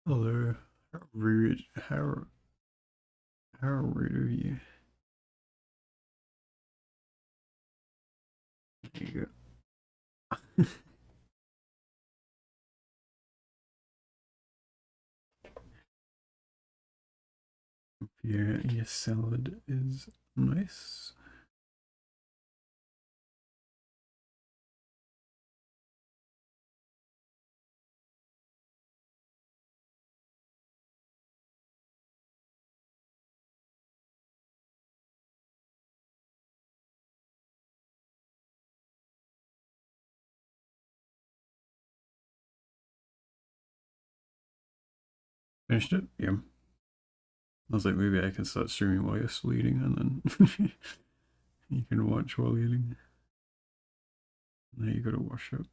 Hello. How rude. How rude of you. There you go. Yeah, your salad is nice. Finished it? Yeah. I was like, maybe I can start streaming while you're sleeping and then you can watch while eating. Now you gotta wash up.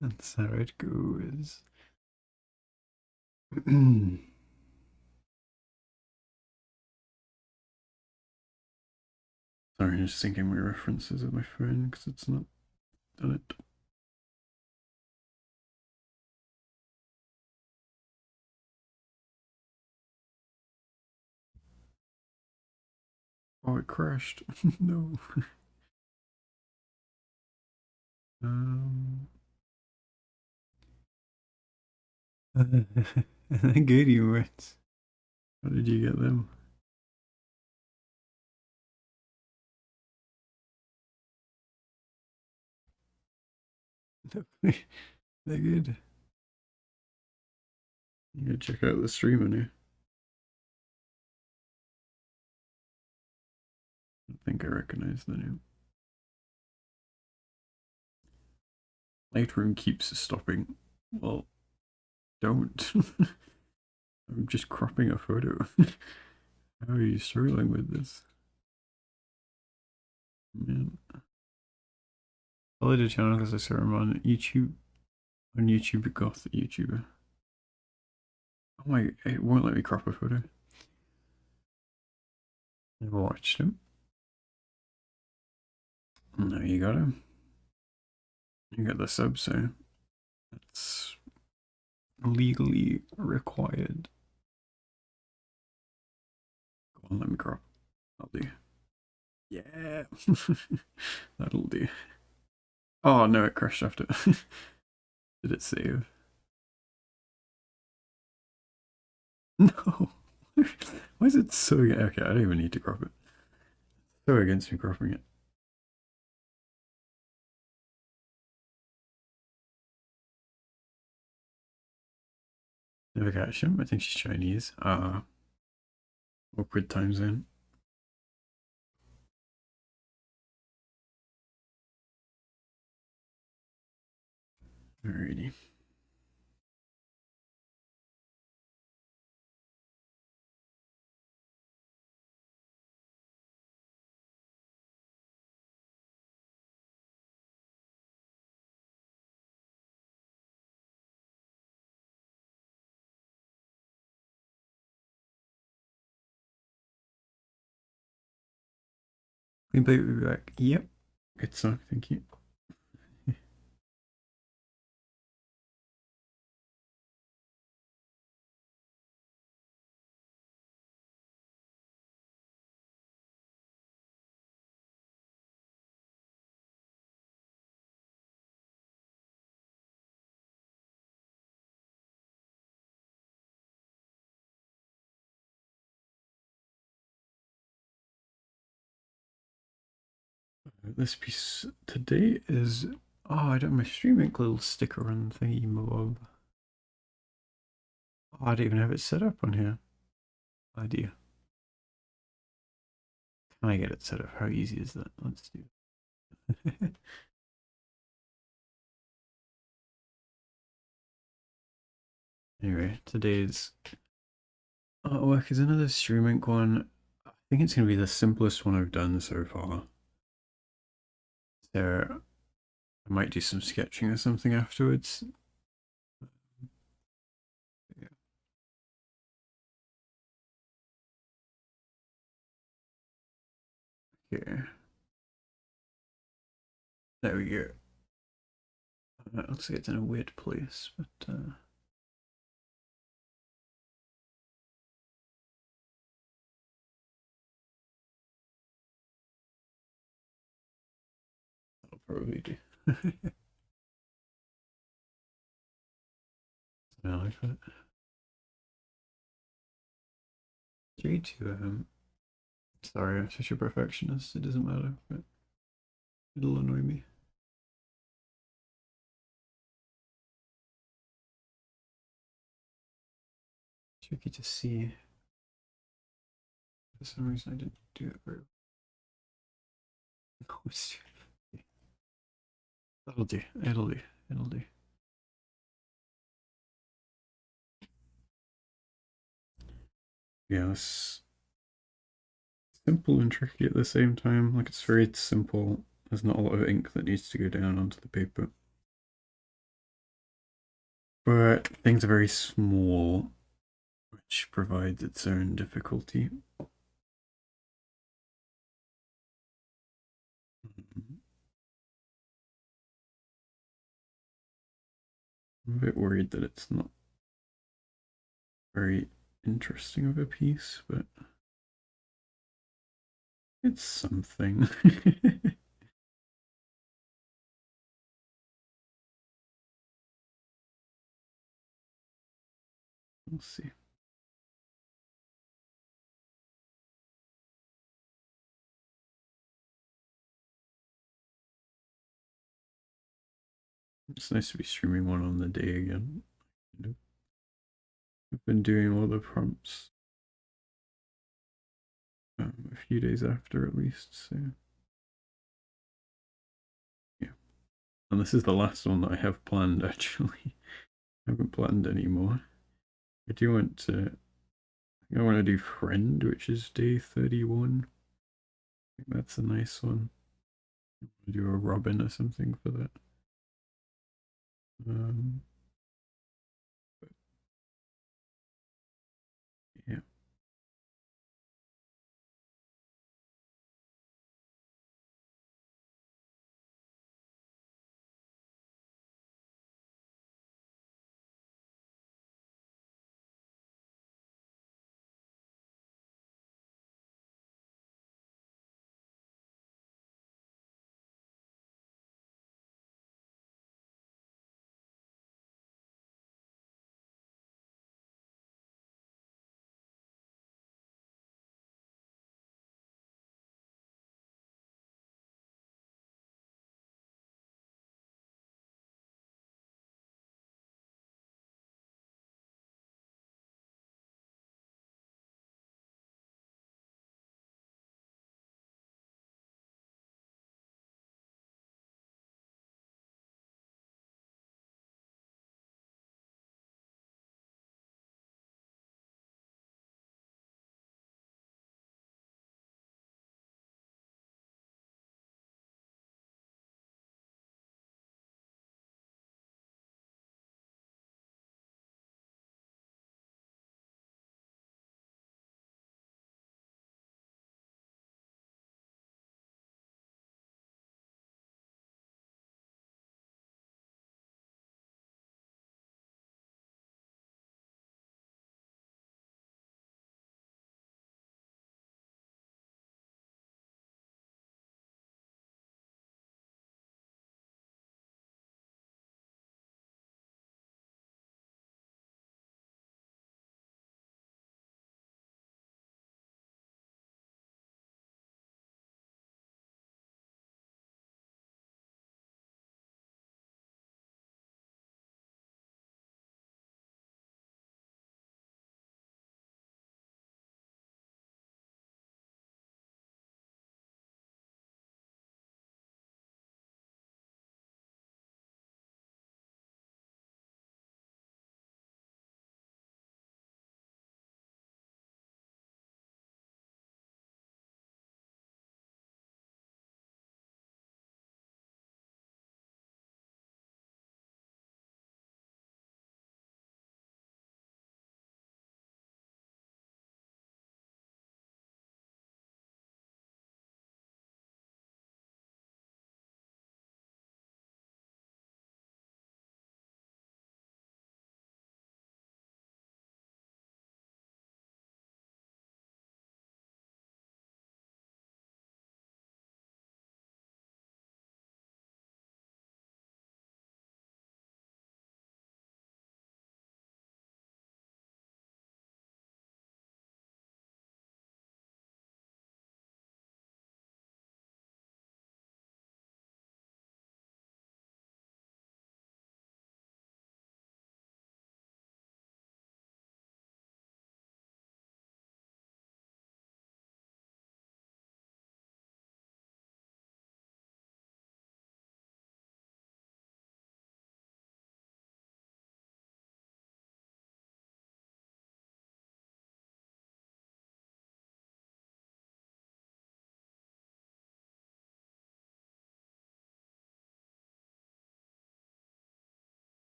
That's how it goes. Sorry, I'm just syncing my references with my phone because it's not done it. Oh, it crashed. No. Um, good humors. How did you get them? They're good. You gotta check out the streamer now. I think I recognize the name. Lightroom keeps stopping. Well, don't. I'm just cropping a photo. How are you struggling with this? Man. I followed the channel because I saw him on YouTube. On YouTube, goth YouTuber. Oh my, it won't let me crop a photo. Never watched him. No, you got him. You got the sub, so that's legally required. Go on, let me crop. I'll do. Yeah. That'll do. Oh no, it crashed after. Did it save? No. Why is it so... Okay, I don't even need to crop it. So against me cropping it. Never catch him. I think she's Chinese. Awkward time zone. Alrighty. Gameplay will be back. Yep. Good song, thank you. This piece today is... Oh, I don't have my StreamInk little sticker on thingy mob. Oh, I don't even have it set up on here. Idea. Can I get it set up? How easy is that? Let's do it. Anyway, today's artwork is another StreamInk one. I think it's going to be the simplest one I've done so far. So I might do some sketching or something afterwards. Yeah. Okay. There we go. Looks like it's in a weird place, but that'll probably do. I like that. Three to sorry, I'm such a perfectionist. It doesn't matter, but it'll annoy me. Tricky to see. For some reason, I didn't do it very well. That'll do. It'll do. It'll do. Yeah, it's simple and tricky at the same time. Like, it's very simple. There's not a lot of ink that needs to go down onto the paper. But things are very small, which provides its own difficulty. I'm a bit worried that it's not very interesting of a piece, but it's something. We'll see. It's nice to be streaming one on the day again. I've been doing all the prompts a few days after at least, so yeah. And this is the last one that I have planned actually. I haven't planned any more. I do want to, I want to do Friend, which is day 31. I think that's a nice one. I'll do a Robin or something for that. Um, yeah.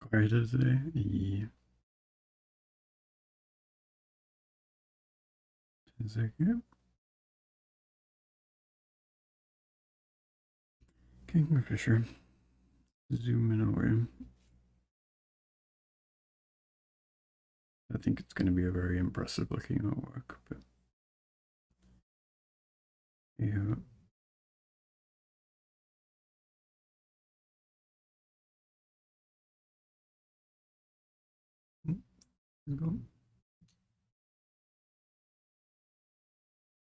quieter today? Yeah. Is that good? Kingfisher. Zoom in away. I think it's going to be a very impressive looking artwork, but yeah.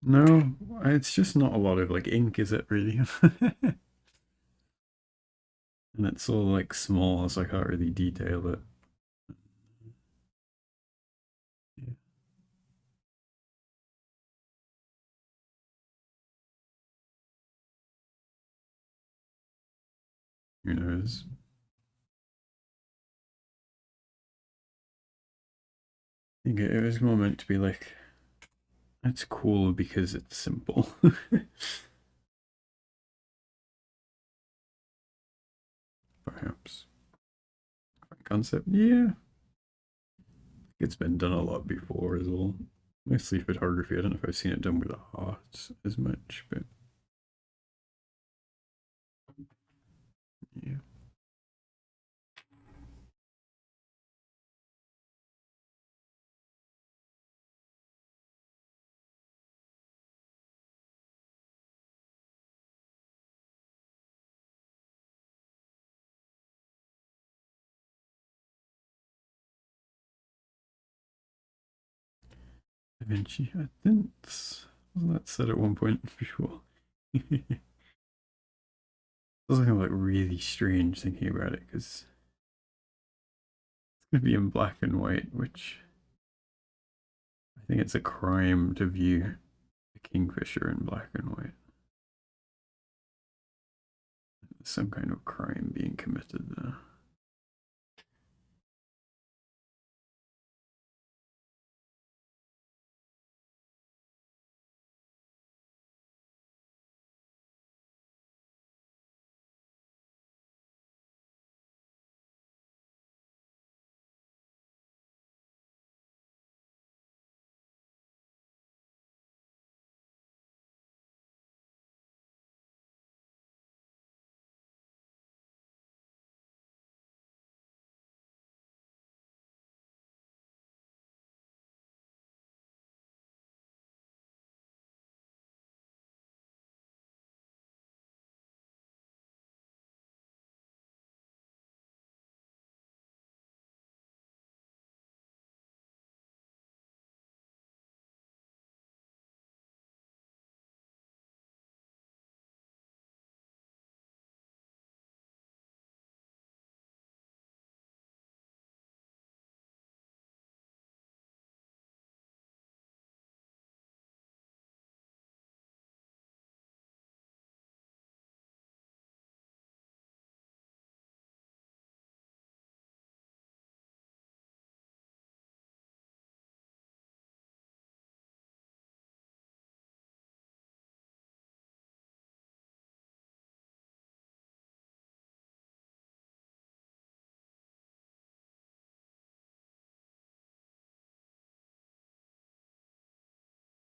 No, it's just not a lot of like ink, is it really? And it's all like small, so I can't really detail it. Yeah. Who knows? I think it was more meant to be like, it's cool because it's simple. Perhaps. Concept, yeah. It's been done a lot before as well. Mostly photography. I don't know if I've seen it done with art as much, but yeah. Da Vinci, I think wasn't that said at one point before? It's also like really strange thinking about it because it's gonna be in black and white, which I think it's a crime to view a kingfisher in black and white. There's some kind of crime being committed there.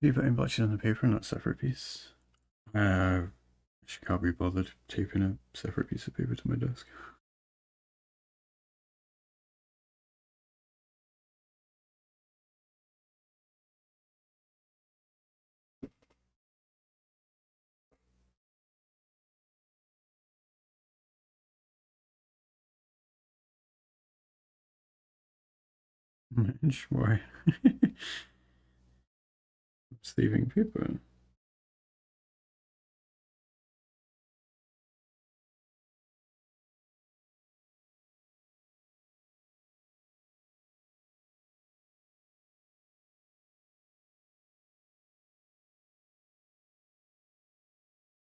You putting blotches on the paper, not separate piece. I can't be bothered taping a separate piece of paper to my desk. Why? Saving paper.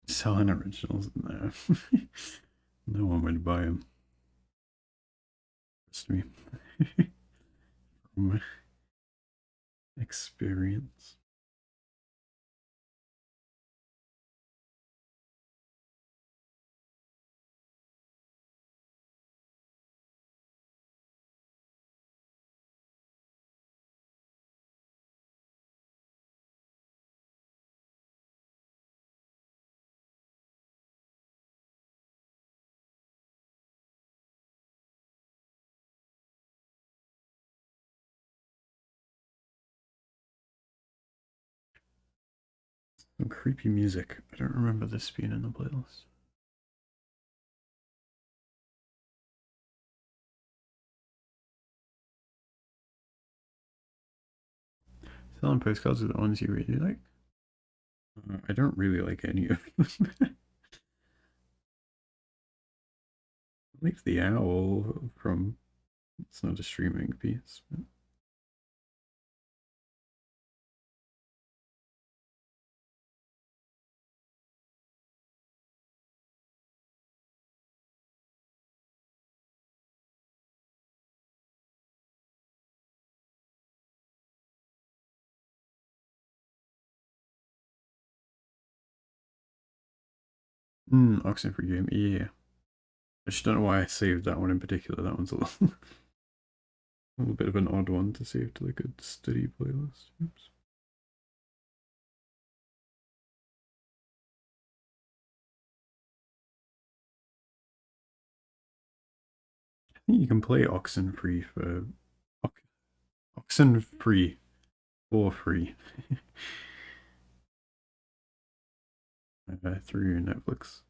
Selling originals in there. No one would buy them. Trust me. From experience. Some creepy music. I don't remember this being in the playlist. Selling postcards are the ones you really like. I don't really like any of them. I like the owl from. It's not a StreamInk piece. But... Oxenfree game. Yeah. I just don't know why I saved that one in particular. That one's a little, a little bit of an odd one to save to like a study playlist. Oops. I think you can play Oxenfree for Oxenfree for free through Netflix.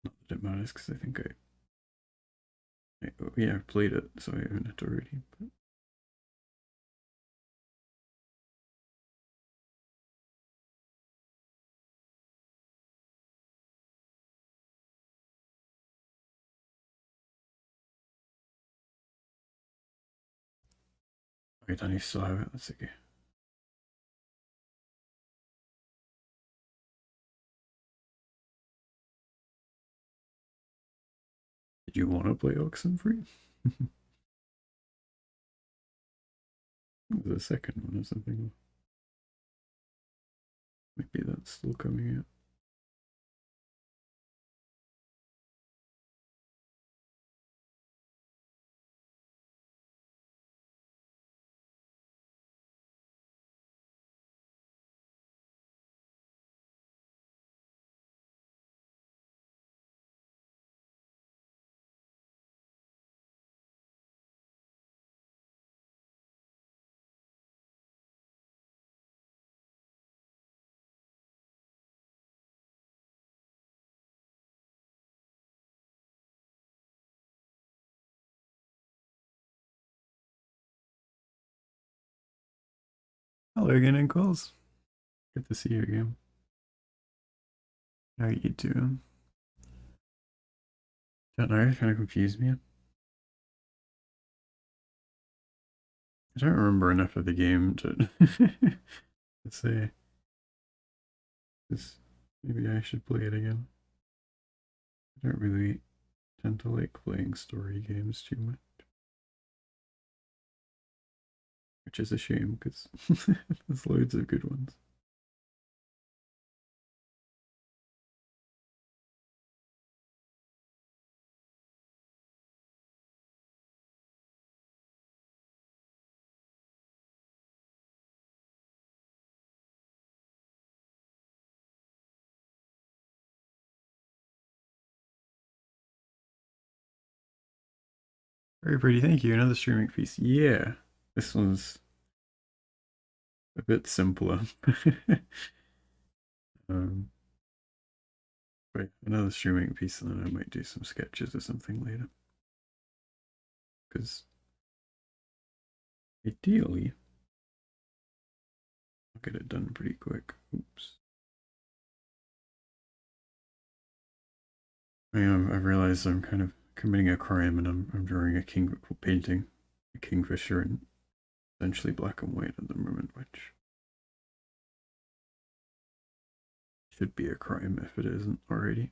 Not that it matters because I think yeah, I've played it, so I own it already. But wait, I still have it. That's okay. Did you want to play Oxenfree? The second one or something. Maybe that's still coming out. Hello again, Encalls. Good to see you again. How you doing? Don't know, kind of confused me. I don't remember enough of the game to say. Maybe I should play it again. I don't really tend to like playing story games too much. Which is a shame because there's loads of good ones. Very pretty, thank you. Another StreamInk piece. Yeah, this one's a bit simpler. um, but another StreamInk piece, and then I might do some sketches or something later. Because ideally, I'll get it done pretty quick. Oops. I've realized I'm kind of committing a crime, and I'm drawing a painting a kingfisher in essentially black and white at the moment, which should be a crime if it isn't already.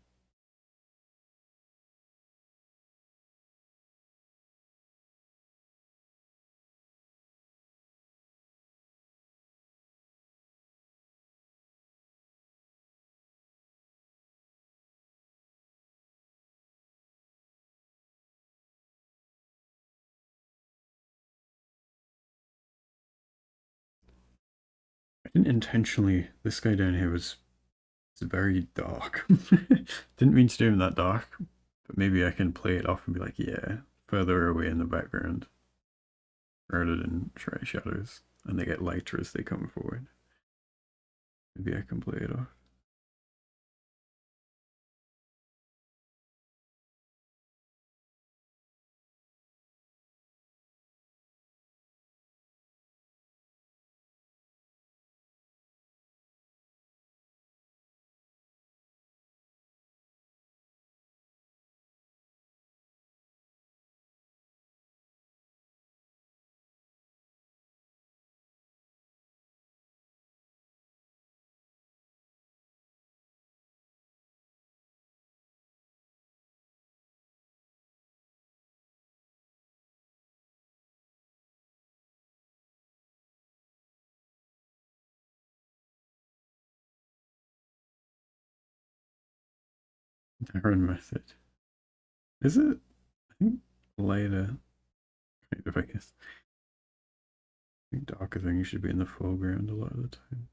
I didn't intentionally. This guy down here was very dark. Didn't mean to do him that dark, But maybe I can play it off and be like, yeah, further away in the background rather than shadows, and they get lighter as they come forward. Maybe I can play it off. Darren method. Is it? I think lighter, kind of, I guess. I think darker things should be in the foreground a lot of the time.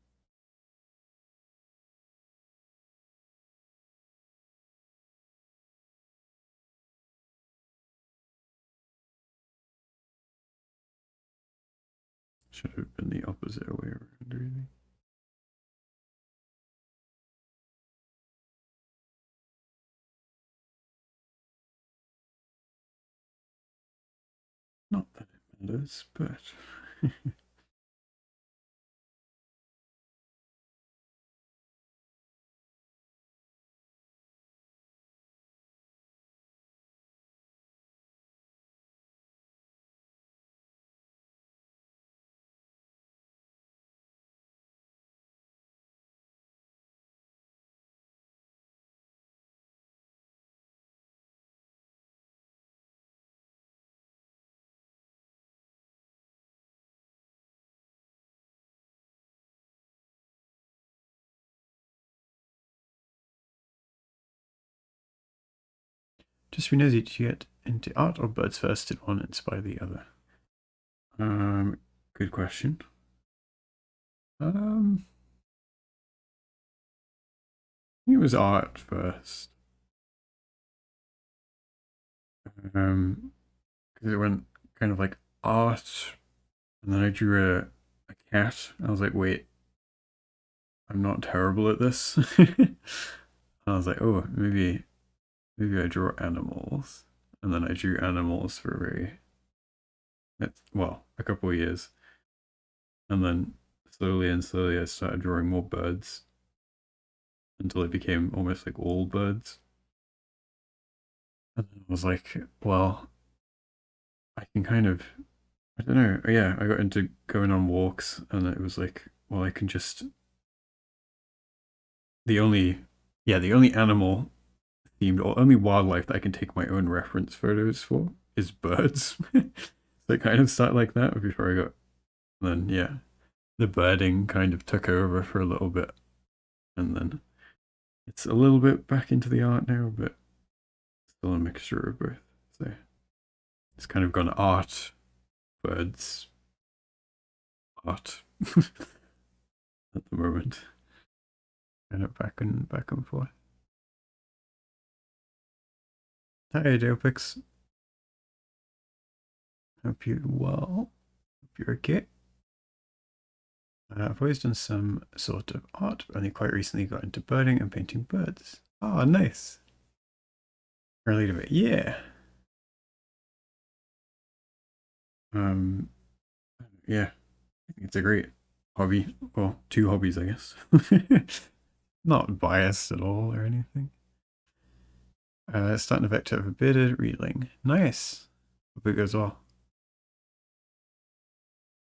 Should have been the opposite way around, really. Not that it matters, but just be nosy, did you get into art or birds first? Did one inspire the other? Good question. I think it was art first. Because it went kind of like art, and then I drew a cat. I was like, wait, I'm not terrible at this. I was like, oh, maybe I draw animals, and then I drew animals for a couple of years, and then slowly and slowly I started drawing more birds until it became almost like all birds. And I was like, well, I can kind of, I don't know. Yeah, I got into going on walks, and it was like, well, I can just the only, yeah, the only animal themed or only wildlife that I can take my own reference photos for is birds. So it kind of started like that before I got, then yeah, the birding kind of took over for a little bit, and then it's a little bit back into the art now, but still a mixture of both. So it's kind of gone art, birds, art at the moment. Kind of back and forth. Hi, Deopix. Hope you're well. Hope you're okay. I've always done some sort of art, but only quite recently got into birding and painting birds. Oh, nice. Early to it, yeah. Um, yeah, I think it's a great hobby. Well, two hobbies, I guess. Not biased at all or anything. Starting a vector of a bearded reeling. Nice. Hope it goes well.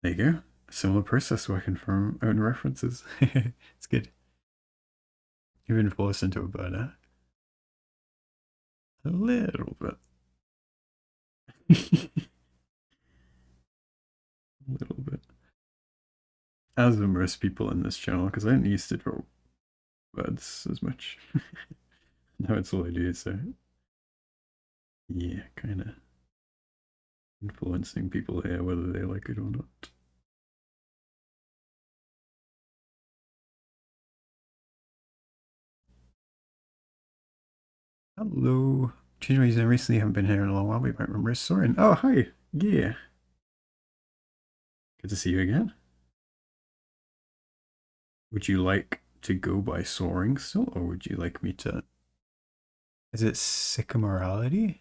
There you go. Similar process working from own references. It's good. You've been forced into a burner. A little bit. A little bit. As are most people in this channel, because I didn't used to draw birds as much. Now it's all I do, so yeah, kind of influencing people here, whether they like it or not. Hello. changed my username recently. Haven't been here in a long while. We might remember Soren. Oh, hi. Yeah. Good to see you again. Would you like to go by Soaring still, or would you like me to... Is it Sycamorality?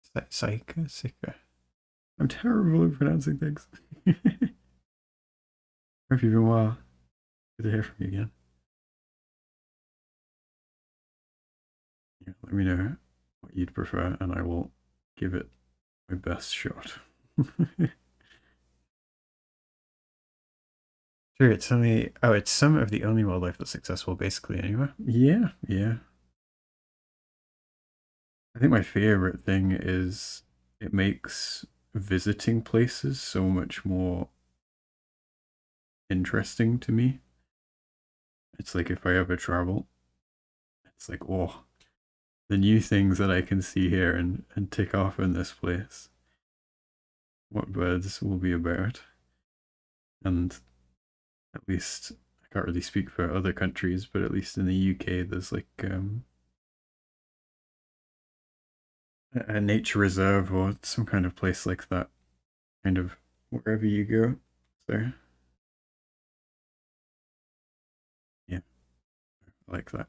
Is that Psycha? Syca? I'm terrible at pronouncing things. Hope you've been well. Good to hear from you again. Yeah, let me know what you'd prefer, and I will give it my best shot. Sure, it's only... Oh, it's some of the only wildlife that's accessible, basically, anyway. Yeah, yeah. I think my favorite thing is it makes visiting places so much more interesting to me. It's like if I ever travel, it's like, oh, the new things that I can see here and tick off in this place. What birds will be about. And at least, I can't really speak for other countries, but at least in the UK, there's like a nature reserve or some kind of place like that, kind of wherever you go. So, yeah, I like that.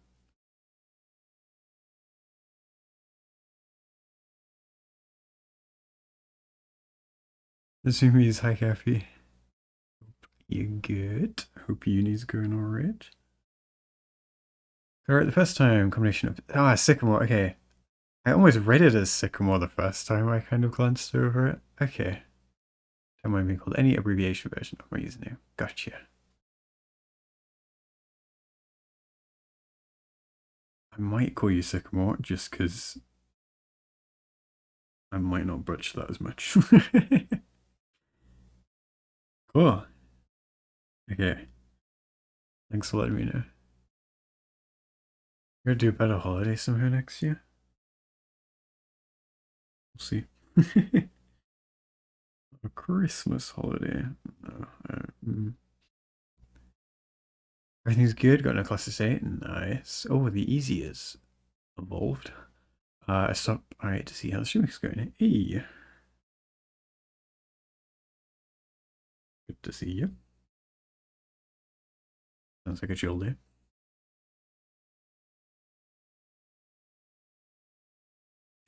The Zoomies, hi Kathy. You good? Hope uni's going alright. Alright, the first time combination of Sycamore. Okay, I almost read it as Sycamore the first time I kind of glanced over it. Okay, don't mind being called any abbreviation version of my username. Gotcha. I might call you Sycamore just because I might not butcher that as much. Cool. Okay. Thanks for letting me know. We're gonna do a better holiday somehow next year. We'll see. A Christmas holiday. No, everything's good. Got no class to say. Nice. Oh, the easy is evolved. I stopped. Alright, to see how the streaming's going. Hey. Good to see you. Sounds like a chill day.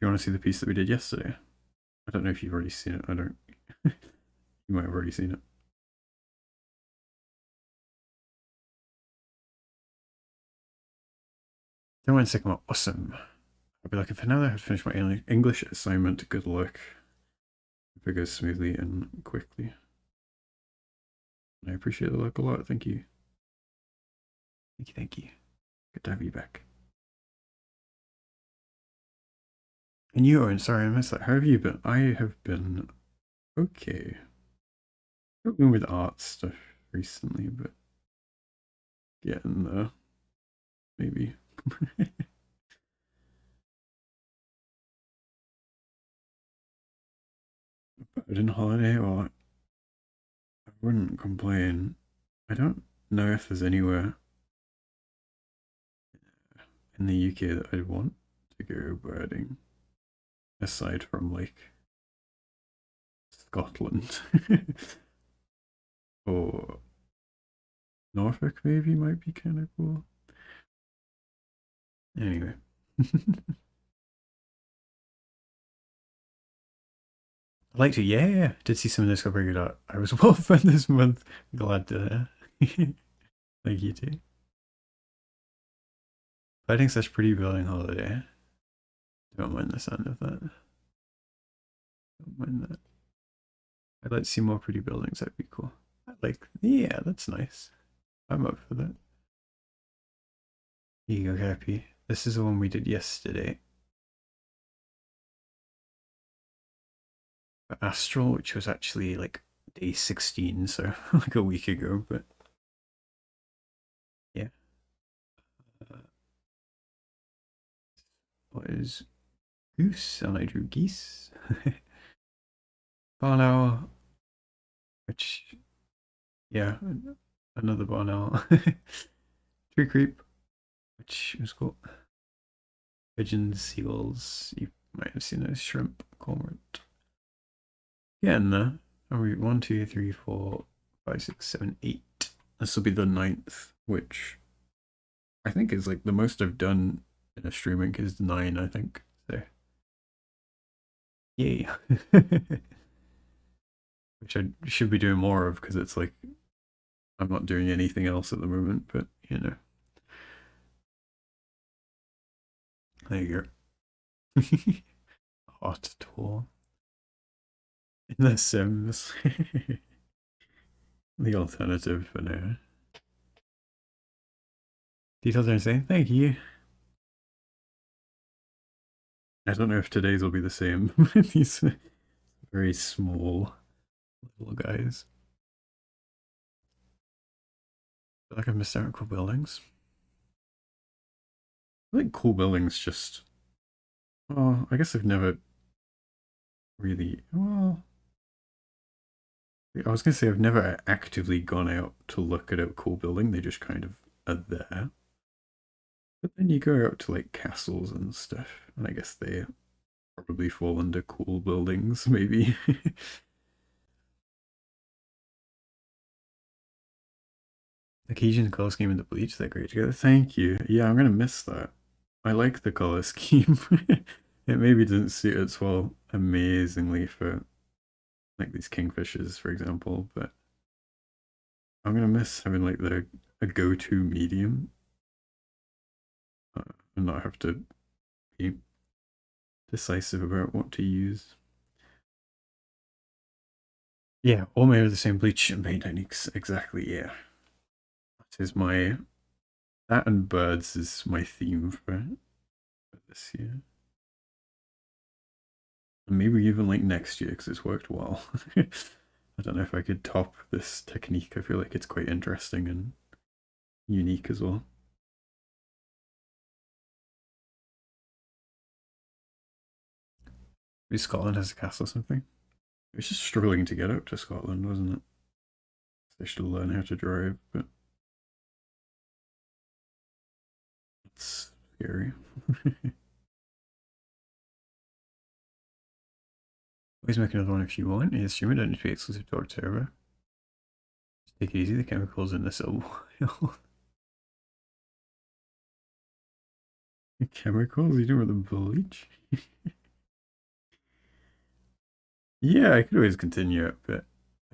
You want to see the piece that we did yesterday? I don't know if you've already seen it. I don't. You might have already seen it. Don't mind Sycamore. Awesome. I'll be looking for now. I've finished my English assignment. Good luck. Hope it goes smoothly and quickly. I appreciate the luck a lot. Thank you. Thank you. Thank you. Good to have you back. And you, Owen, sorry I missed that. How have you been? I have been okay. I've been with art stuff recently, but getting there. Maybe. But in holiday, well, I wouldn't complain. I don't know if there's anywhere in the UK that I'd want to go birding aside from like Scotland or Norfolk maybe might be kind of cool. Anyway. I'd like to, yeah. Did see some of Discovery Art. I was well fun this month. Glad to. Thank you too. Fighting such pretty building holiday. Don't mind the sound of that. Don't mind that. I'd like to see more pretty buildings. That'd be cool. I like, yeah, that's nice. I'm up for that. Here you go, Happy. This is the one we did yesterday. Astral, which was actually like day 16, so like a week ago, but yeah. What is goose? And I drew geese. Barn owl, which, yeah, another barn owl. Tree creep, which was cool. Pigeons, seagulls, you Might have seen a shrimp cormorant. Getting there. Are we 1, 2, 3, 4, 5, 6, 7, 8? This will be the 9th, which I think is like the most I've done in a StreamInk is 9, I think. So, yay. Which I should be doing more of because it's like I'm not doing anything else at the moment, but you know. There you go. Hot tour. In The Sims. The alternative for now. Details are insane. Thank you. I don't know if today's will be the same. These very small little guys. I feel like I've missed out on cool buildings. I think cool buildings just. Oh, I guess I've never really. Well, I was gonna say I've never actively gone out to look at a cool building. They just kind of are there. But then you go out to like castles and stuff, and I guess they probably fall under cool buildings, maybe. Occasion color scheme and the bleach, they're great together. Thank you. Yeah, I'm gonna miss that. I like the color scheme. It maybe didn't suit its well amazingly for like these kingfishers, for example, but I'm gonna miss having like the a go-to medium and not have to be decisive about what to use. Yeah, all made of the same bleach and paint techniques. Exactly, yeah. That is my that and birds is my theme for this year. And maybe even like next year because it's worked well. I don't know if I could top this technique. I feel like it's quite interesting and unique as well. Maybe Scotland has a castle or something. It was just struggling to get up to Scotland, wasn't it? They should learn how to drive, but it's scary. Always make another one if you want. Yeah, stream it don't need to be exclusive to October. Just take it easy, the chemicals in this oil. The chemicals? You doing with the bleach? Yeah, I could always continue it, but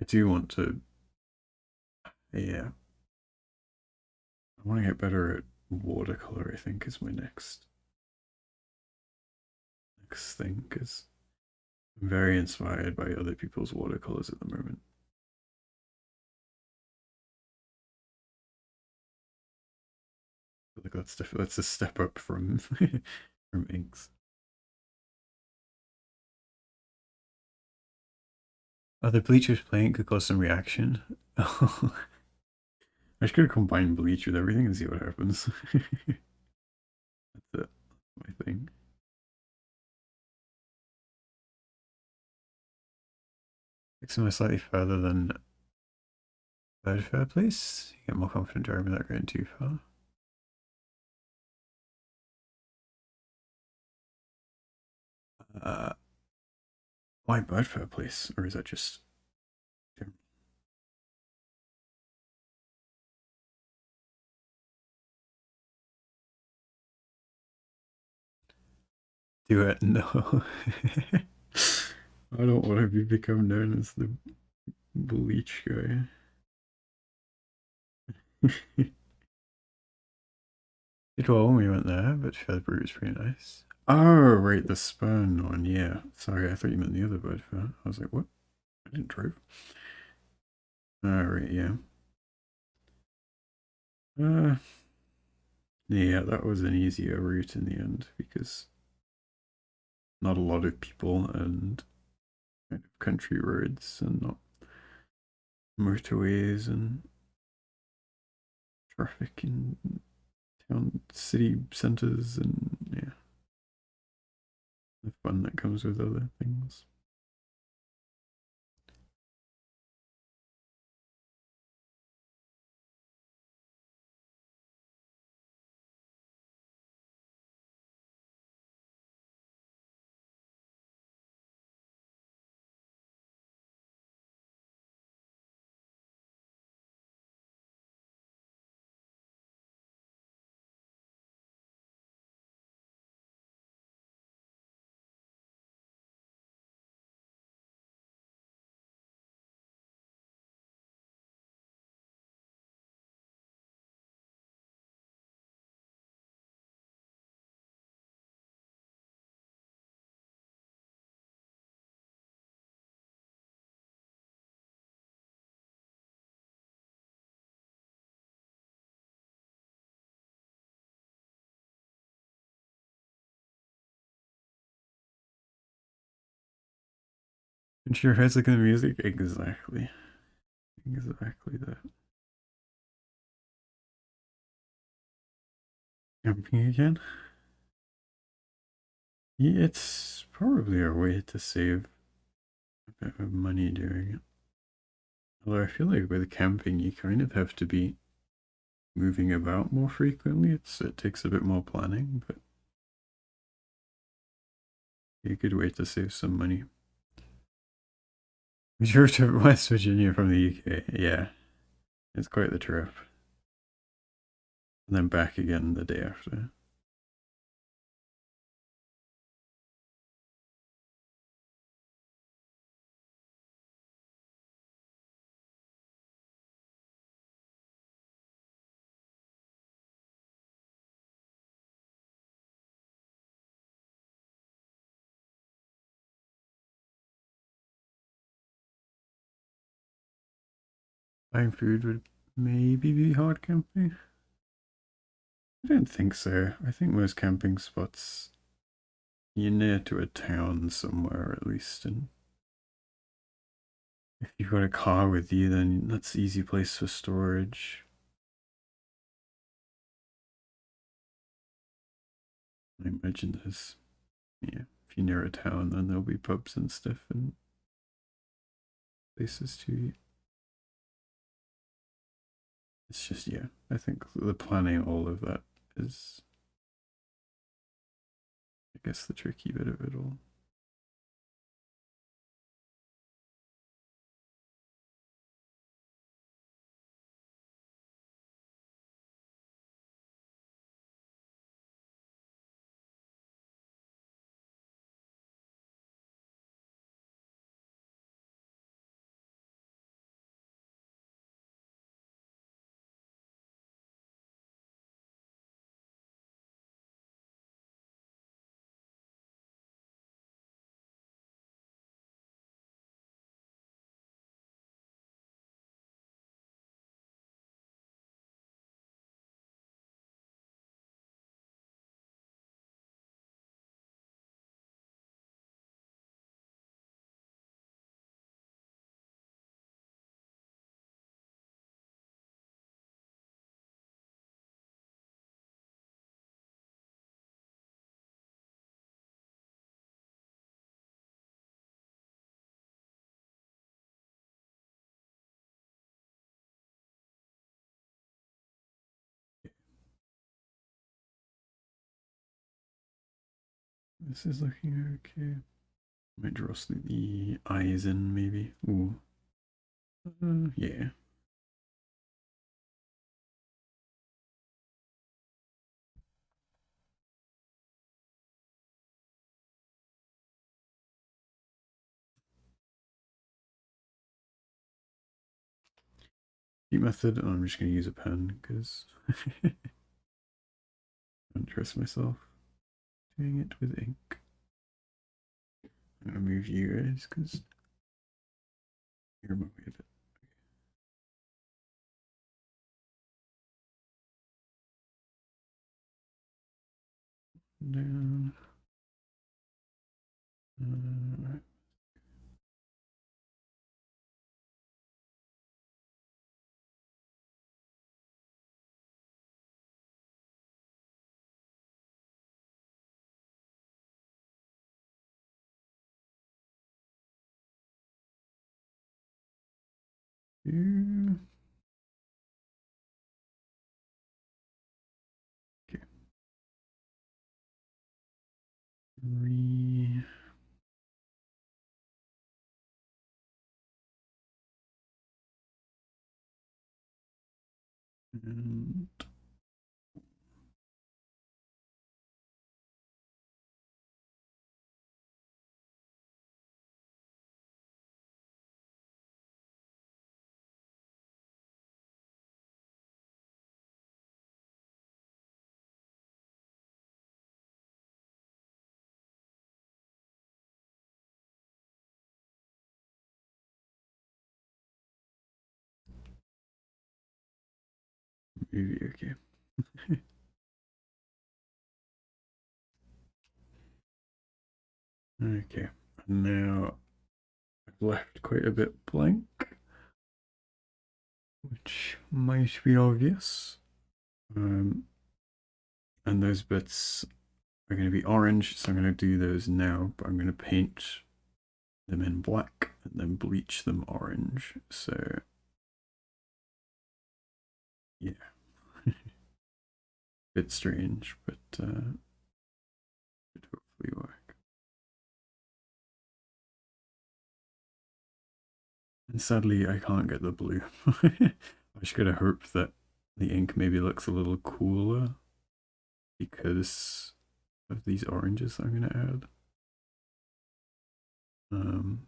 I do want to. Yeah. I want to get better at watercolor, I think, is my next thing, because I'm very inspired by other people's watercolors at the moment. I feel like that's a step up from from inks. Other bleachers playing could cause some reaction. I just gotta combine bleach with everything and see what happens. That's it. My thing. Take somewhere slightly further than Bird Fair Place. You get more confident driving without going too far. Uh, why Bird Fair Place? Or is that just do it? No. I don't want to become known as the bleach guy. Did well when we went there, but Featherbrew was pretty nice. Oh, right, the Spurn one, yeah. Sorry, I thought you meant the other bird fair. I was like, what? I didn't drive. Alright, yeah. Uh, yeah, that was an easier route in the end because not a lot of people and kind of country roads and not motorways and traffic in town city centers and yeah, the fun that comes with other things. And sure has like the music? Exactly. Exactly that. Camping again? Yeah, it's probably a way to save a bit of money doing it. Although I feel like with camping, you kind of have to be moving about more frequently. It takes a bit more planning, but a good way to save some money. We drove to West Virginia from the UK. Yeah, it's quite the trip. And then back again the day after. Buying food would maybe be hard camping. I don't think so. I think most camping spots, you're near to a town somewhere at least, and if you've got a car with you, then that's an easy place for storage. I imagine there's, yeah, if you're near a town, then there'll be pubs and stuff and places to eat. It's just, yeah, I think the planning, all of that is, I guess, the tricky bit of it all. This is looking okay. Might draw the eyes in, maybe. Ooh. Yeah. Heat method. Oh, I'm just going to use a pen because I don't trust myself doing it with ink. I'm going to move you guys because you're in my way of it. Down. Uh, here. Okay. 3. And maybe okay. Okay. Now I've left quite a bit blank, which might be obvious. And those bits are going to be orange, so I'm going to do those now, but I'm going to paint them in black and then bleach them orange. So yeah, bit strange, but should hopefully work. And sadly, I can't get the blue. I just gotta hope that the ink maybe looks a little cooler because of these oranges I'm gonna add. We'll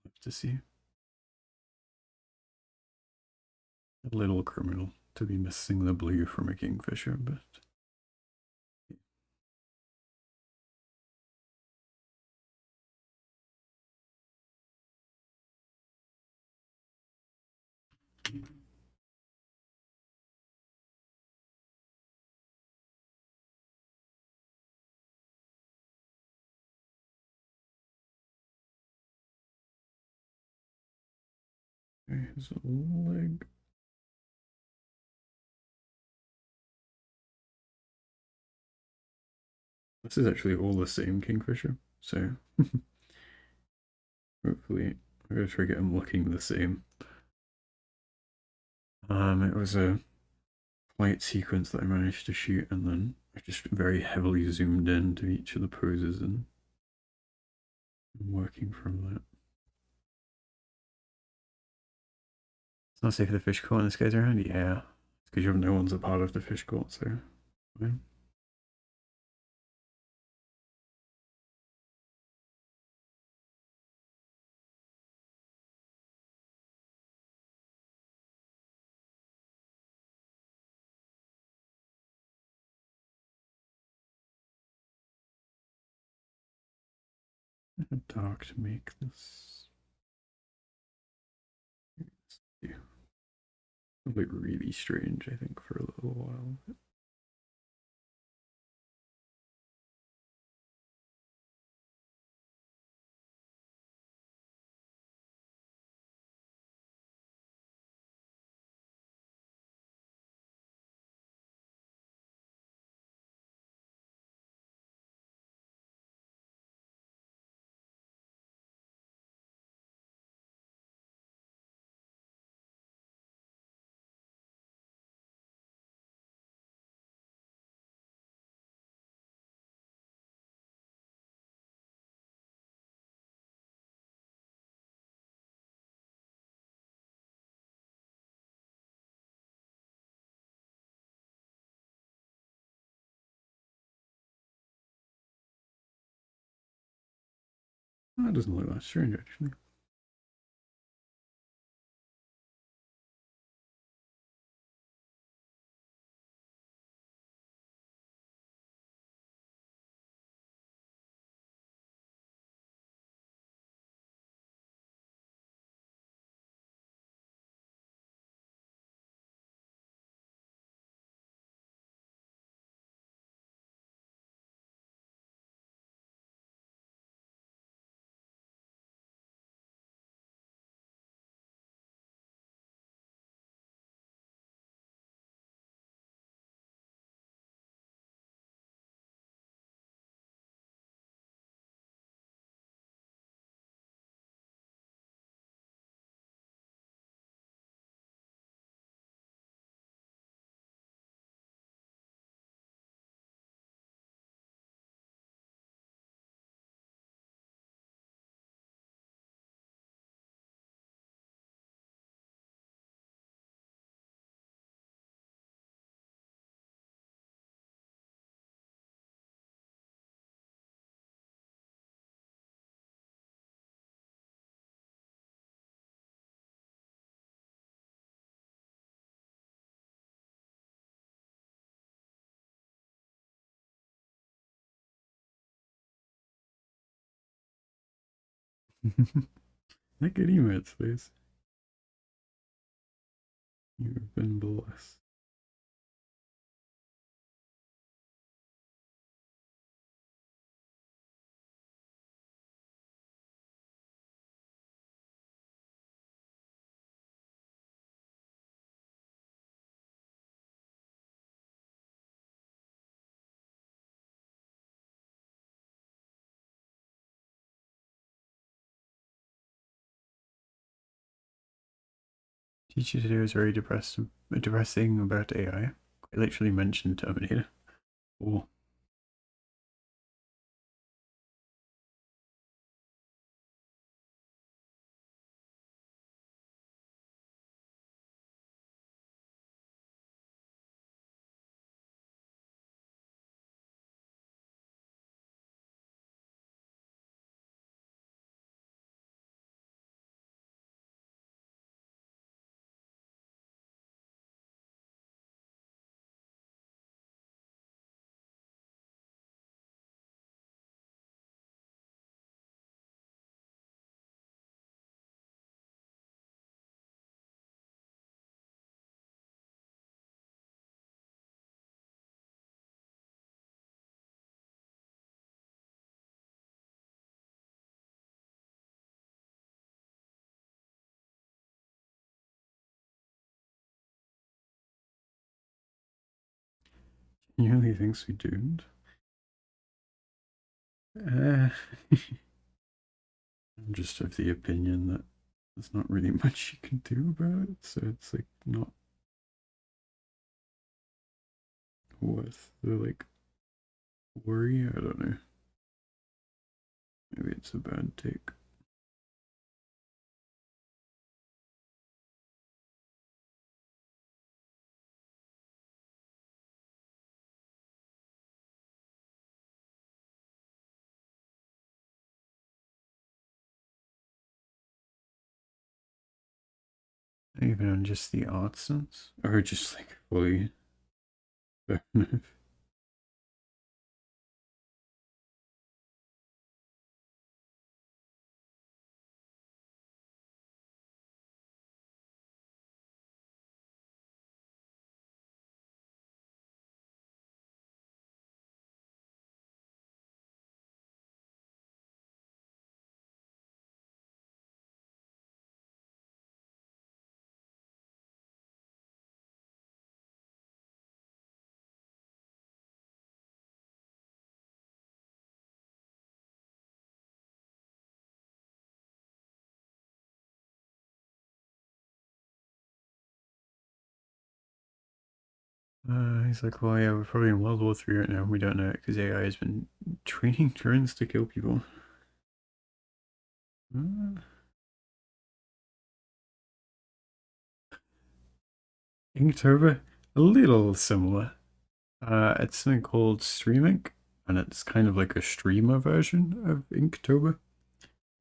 have to see. A little criminal to be missing the blue from a kingfisher, but his leg. This is actually all the same kingfisher, so hopefully I'm gonna try to get him looking the same. It was a flight sequence that I managed to shoot, and then I just very heavily zoomed into each of the poses and working from that. It's not safe for the fish court and this guy's around? Yeah. It's because no one's a part of the fish court, so fine. Dark to make this. Yeah. It'll look really strange, I think, for a little while. That doesn't look that strange, actually. That good emotes, please. You've been blessed. Teacher today was very depressing about AI. I literally mentioned Terminator. Oh. Genuinely thinks we doomed. I'm just of the opinion that there's not really much you can do about it, so it's like not worth the like worry. I don't know. Maybe it's a bad take. Even on just the art sense, or just like fully fair enough. He's like, well, yeah, we're probably in World War III right now. We don't know it because AI has been training drones to kill people. Inktober, a little similar. It's something called StreamInk, and it's kind of like a streamer version of Inktober.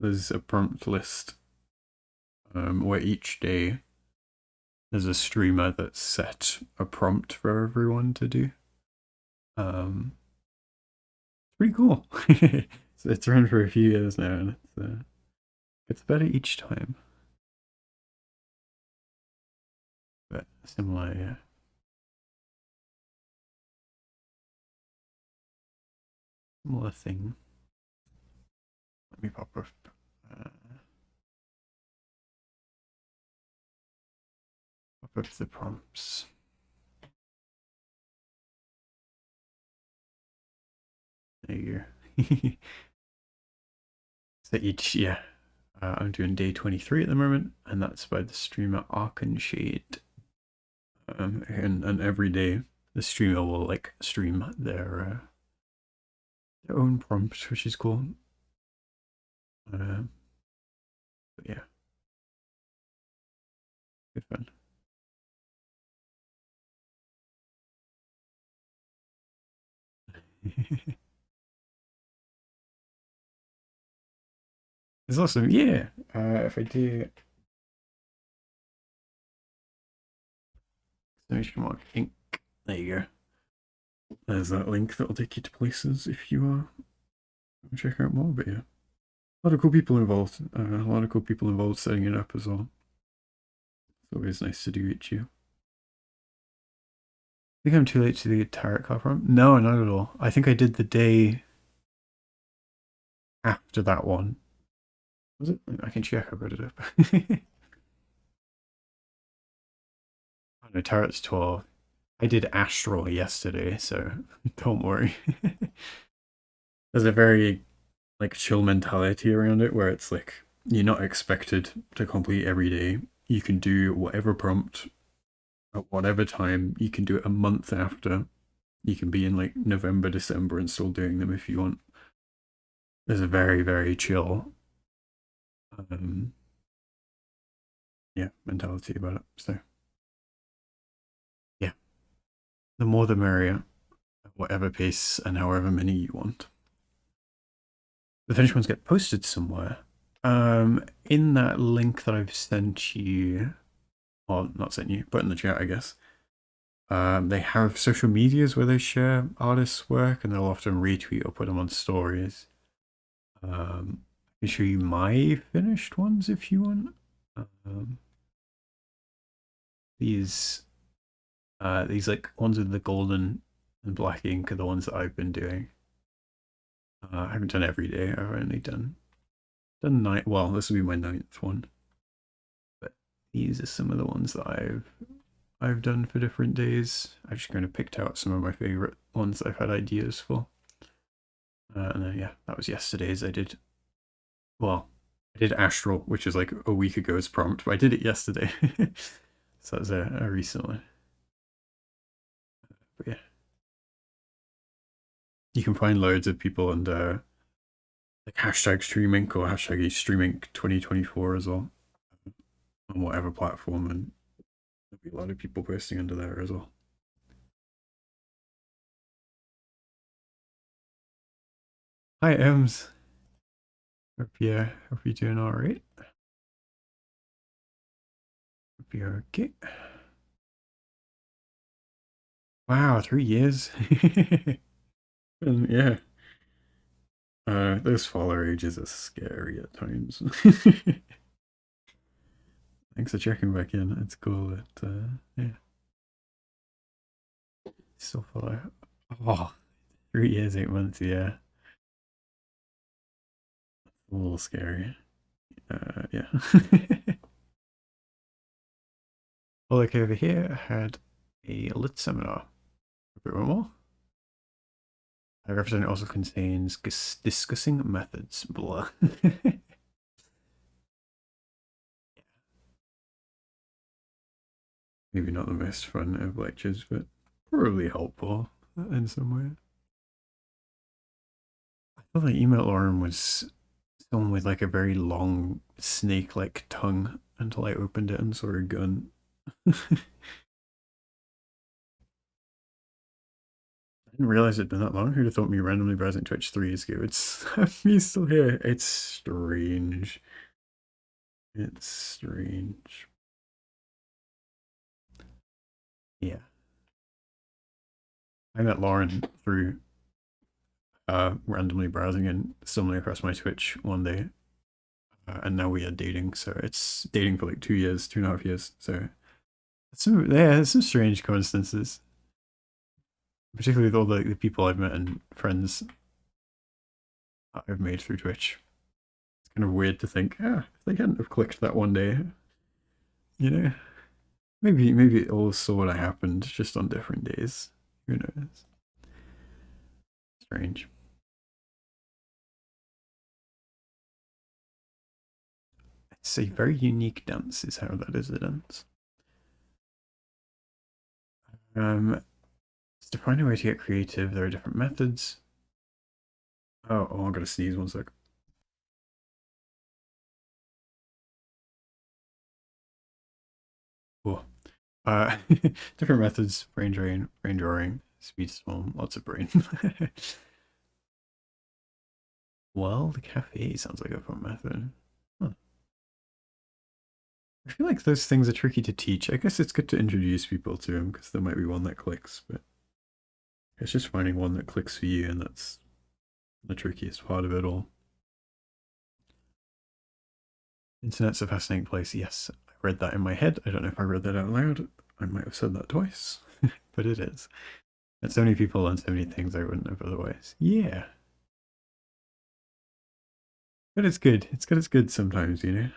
There's a prompt list where each day there's a streamer that's set a prompt for everyone to do. Pretty cool. So it's run for a few years now, and it's better each time. But similar, yeah. Similar thing. Let me pop up. Pop up the prompts. There you go. So each, yeah. I'm doing day 23 at the moment, and that's by the streamer Arkenshade. And every day the streamer will like stream their own prompt, which is cool. But yeah, good fun. It's awesome. Yeah. If I do exclamation mark ink, there you go. There's that link that'll take you to places if you check out more. But yeah, a lot of cool people involved. A lot of cool people involved setting it up as well. It's always nice to do each year. I think I'm too late to the tarot card prompt. No, not at all. I think I did the day after that one. Was it? I can check. I wrote it up. Oh no, tarot's 12. I did astral yesterday, so don't worry. There's a very like chill mentality around it where it's like you're not expected to complete every day, you can do whatever prompt at whatever time. You can do it a month after. You can be in like November, December and still doing them if you want. There's a very, very chill um, yeah, mentality about it. So yeah, the more the merrier, at whatever pace and however many you want. The finished ones get posted somewhere. In that link that I've sent you, or not sent you, but in the chat, I guess. They have social medias where they share artists' work, and they'll often retweet or put them on stories. I can show you my finished ones if you want. These like ones with the golden and black ink are the ones that I've been doing. I haven't done every day. I've only done nine. Well, this will be my 9th one. But these are some of the ones that I've done for different days. I've just kind of picked out some of my favorite ones that I've had ideas for. And then yeah, that was yesterday's. I did Astral, which was like a week ago's prompt, but I did it yesterday. So that was a recent one. But yeah. You can find loads of people under like hashtag StreamInk or hashtag StreamInk 2024 as well on whatever platform, and there'll be a lot of people posting under there as well. Hi Ems. Hope you're doing alright. Hope you're okay. Wow, 3 years. Yeah. Those follower ages are scary at times. Thanks for checking back in. It's cool that yeah. Still follow. Oh, 3 years, 8 months, yeah. A little scary. Yeah. Well, like over here, I had a lit seminar. A bit more. The representative also contains discussing methods. Blah. Maybe not the most fun of lectures, but probably helpful in some way. I feel like email Lauren was someone with like a very long snake-like tongue until I opened it and saw her gun. I didn't realize it'd been that long. Who'd have thought me randomly browsing Twitch 3 years ago? It's me still here. It's strange. It's strange. Yeah. I met Lauren through randomly browsing and stumbling across my Twitch one day. And now we are dating, so it's dating for like 2 years, 2.5 years. So there's some strange coincidences, particularly with all the people I've met and friends I've made through Twitch. It's kind of weird to think, if they hadn't have clicked that one day, you know, maybe it all sort of happened just on different days. Who knows? Strange. It's a very unique dance, is how that is a dance. To find a way to get creative, there are different methods. Oh, I'm gonna sneeze 1 sec. Cool. Different methods: brain drain, brain drawing, speed storm, lots of brain. Well, the cafe sounds like a fun method. Huh. I feel like those things are tricky to teach. I guess it's good to introduce people to them because there might be one that clicks, but it's just finding one that clicks for you, and that's the trickiest part of it all. Internet's a fascinating place. Yes, I read that in my head. I don't know if I read that out loud. I might have said that twice, but it is. And so many people learn so many things I wouldn't have otherwise. Yeah. But it's good. It's good sometimes, you know?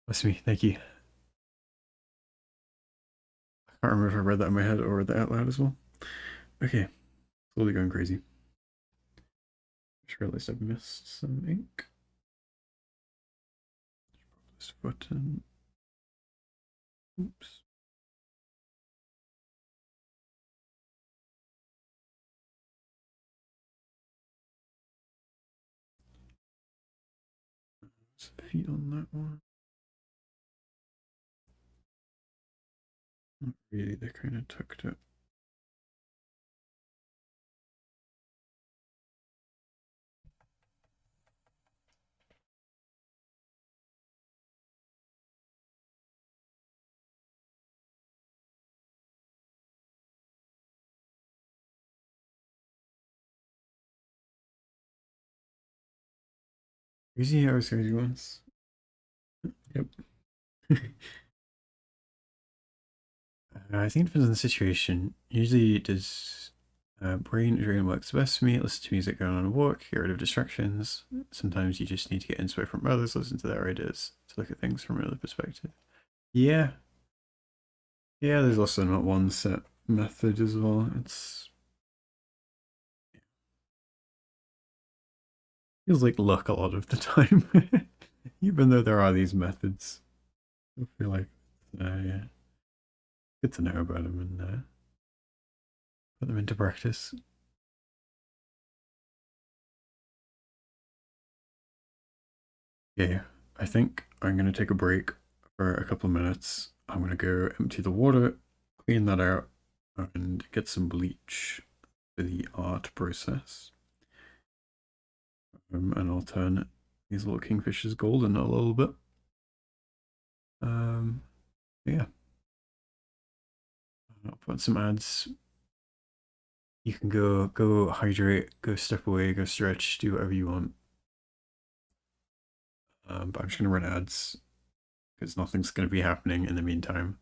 Bless me. Thank you. I can't remember if I read that in my head or read that out loud as well. Okay. Slowly going crazy. Just realized I've missed some ink. this button. Oops. There's the feet on that one. Not really, they're kind of tucked up. Crazy how crazy ones. Yep. I think it depends on the situation. Usually, does brain drain works best for me. Listen to music going on a walk, get rid of distractions. Sometimes you just need to get inspired from others, listen to their ideas, to look at things from another perspective. Yeah, yeah. There's also not one set method as well. It's feels like luck a lot of the time, even though there are these methods. I feel like yeah, good to know about them and put them into practice. Yeah, I think I'm going to take a break for a couple of minutes. I'm going to go empty the water, clean that out, and get some bleach for the art process. And I'll turn these little kingfishers golden a little bit. Um, yeah, I'll put some ads. You can go hydrate, go step away, go stretch, do whatever you want. But I'm just going to run ads because nothing's going to be happening in the meantime.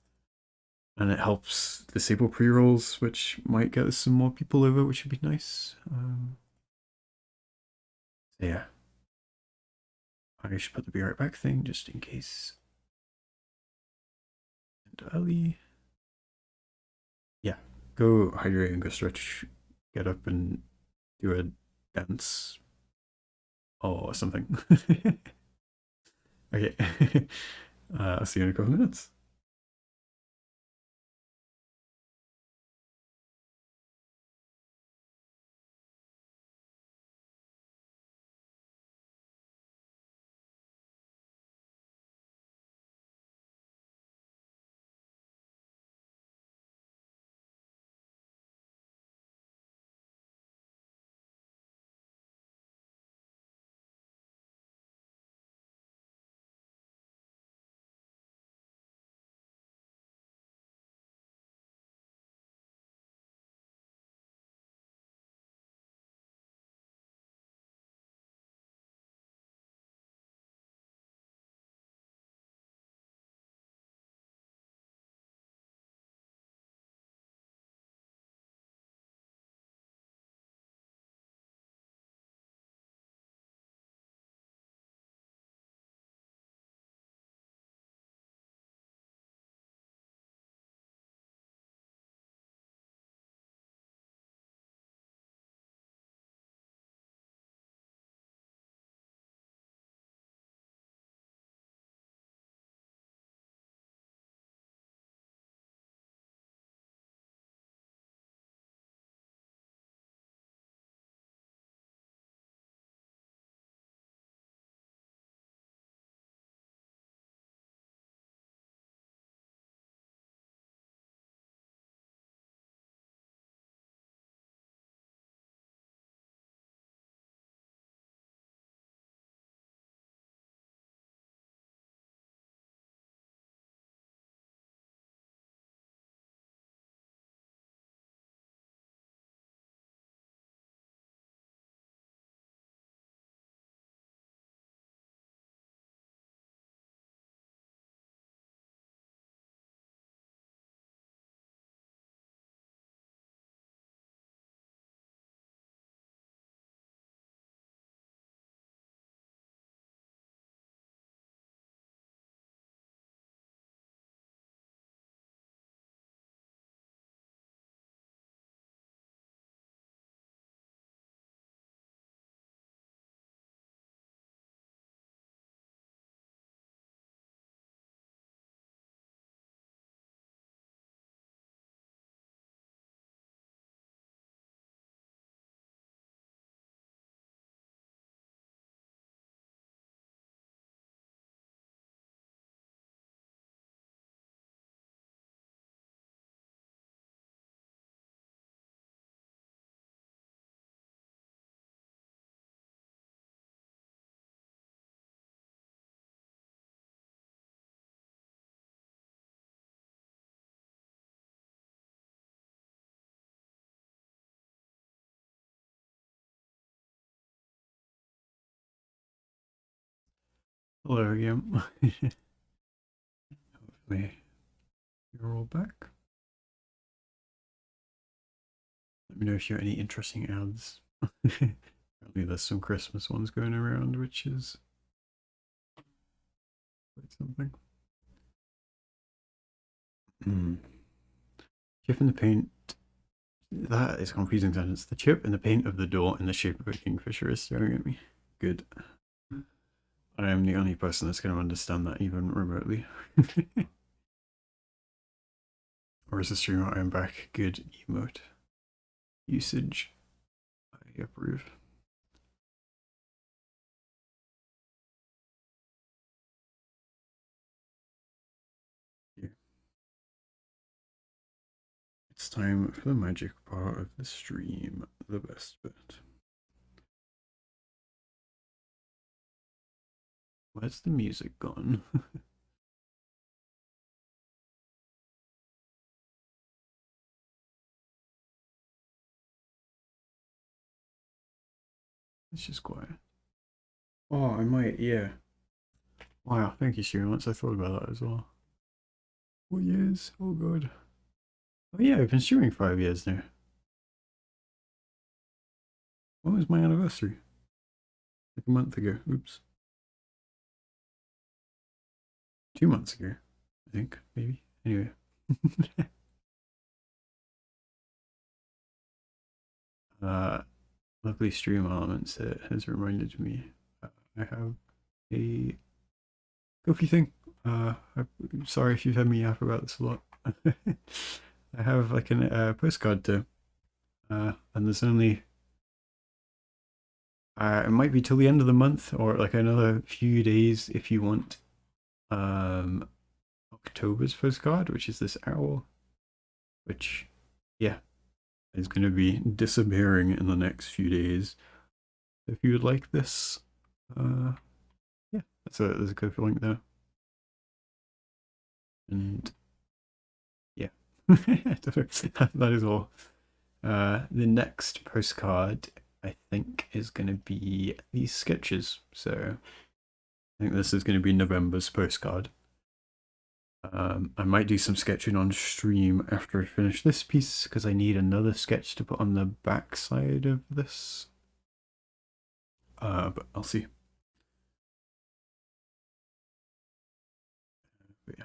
And it helps disable pre-rolls, which might get some more people over, which would be nice. So yeah, I should put the be right back thing just in case. And early. Yeah, go hydrate and go stretch. Get up and do a dance or something. Okay. I'll see you in a couple of minutes. Hello again. Hopefully you're all back. Let me know if you have any interesting ads. Apparently there's some Christmas ones going around, which is quite something. Chip in the paint. That is a confusing sentence. The chip in the paint of the door in the shape of a kingfisher is staring at me. Good. I am the only person that's going to understand that even remotely. Or is the streamer I am back? Good emote. Usage. I approve. Yeah. It's time for the magic part of the stream. The best bit. Where's the music gone? It's just quiet. Oh, I might, yeah. Wow, thank you, Stuart. Once I thought about that as well. 4 years? Oh, God. Oh, yeah, I've been streaming 5 years now. When was my anniversary? Like a month ago. Oops. 2 months ago, I think, maybe. Anyway. Lovely stream elements has reminded me I have a kofi thing. I'm sorry if you've had me yap about this a lot. I have like a postcard to, and there's only it might be till the end of the month or like another few days if you want October's postcard, which is this owl, which yeah is going to be disappearing in the next few days. If you would like this, yeah, there's a code for link there, and yeah, that is all. The next postcard I think is going to be these sketches. So I think this is going to be November's postcard. I might do some sketching on stream after I finish this piece because I need another sketch to put on the back side of this. But I'll see. But yeah.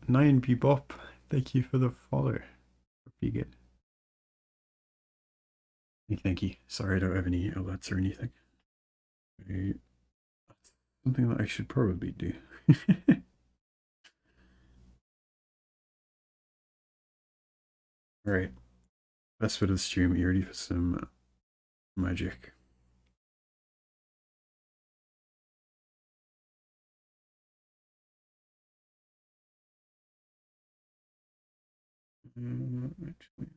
9 Bebop, thank you for the follow. Hope you get. Thank you. Sorry I don't have any alerts or anything. That's something that I should probably do. Alright. Best bit of the stream. Are you ready for some magic? Actually.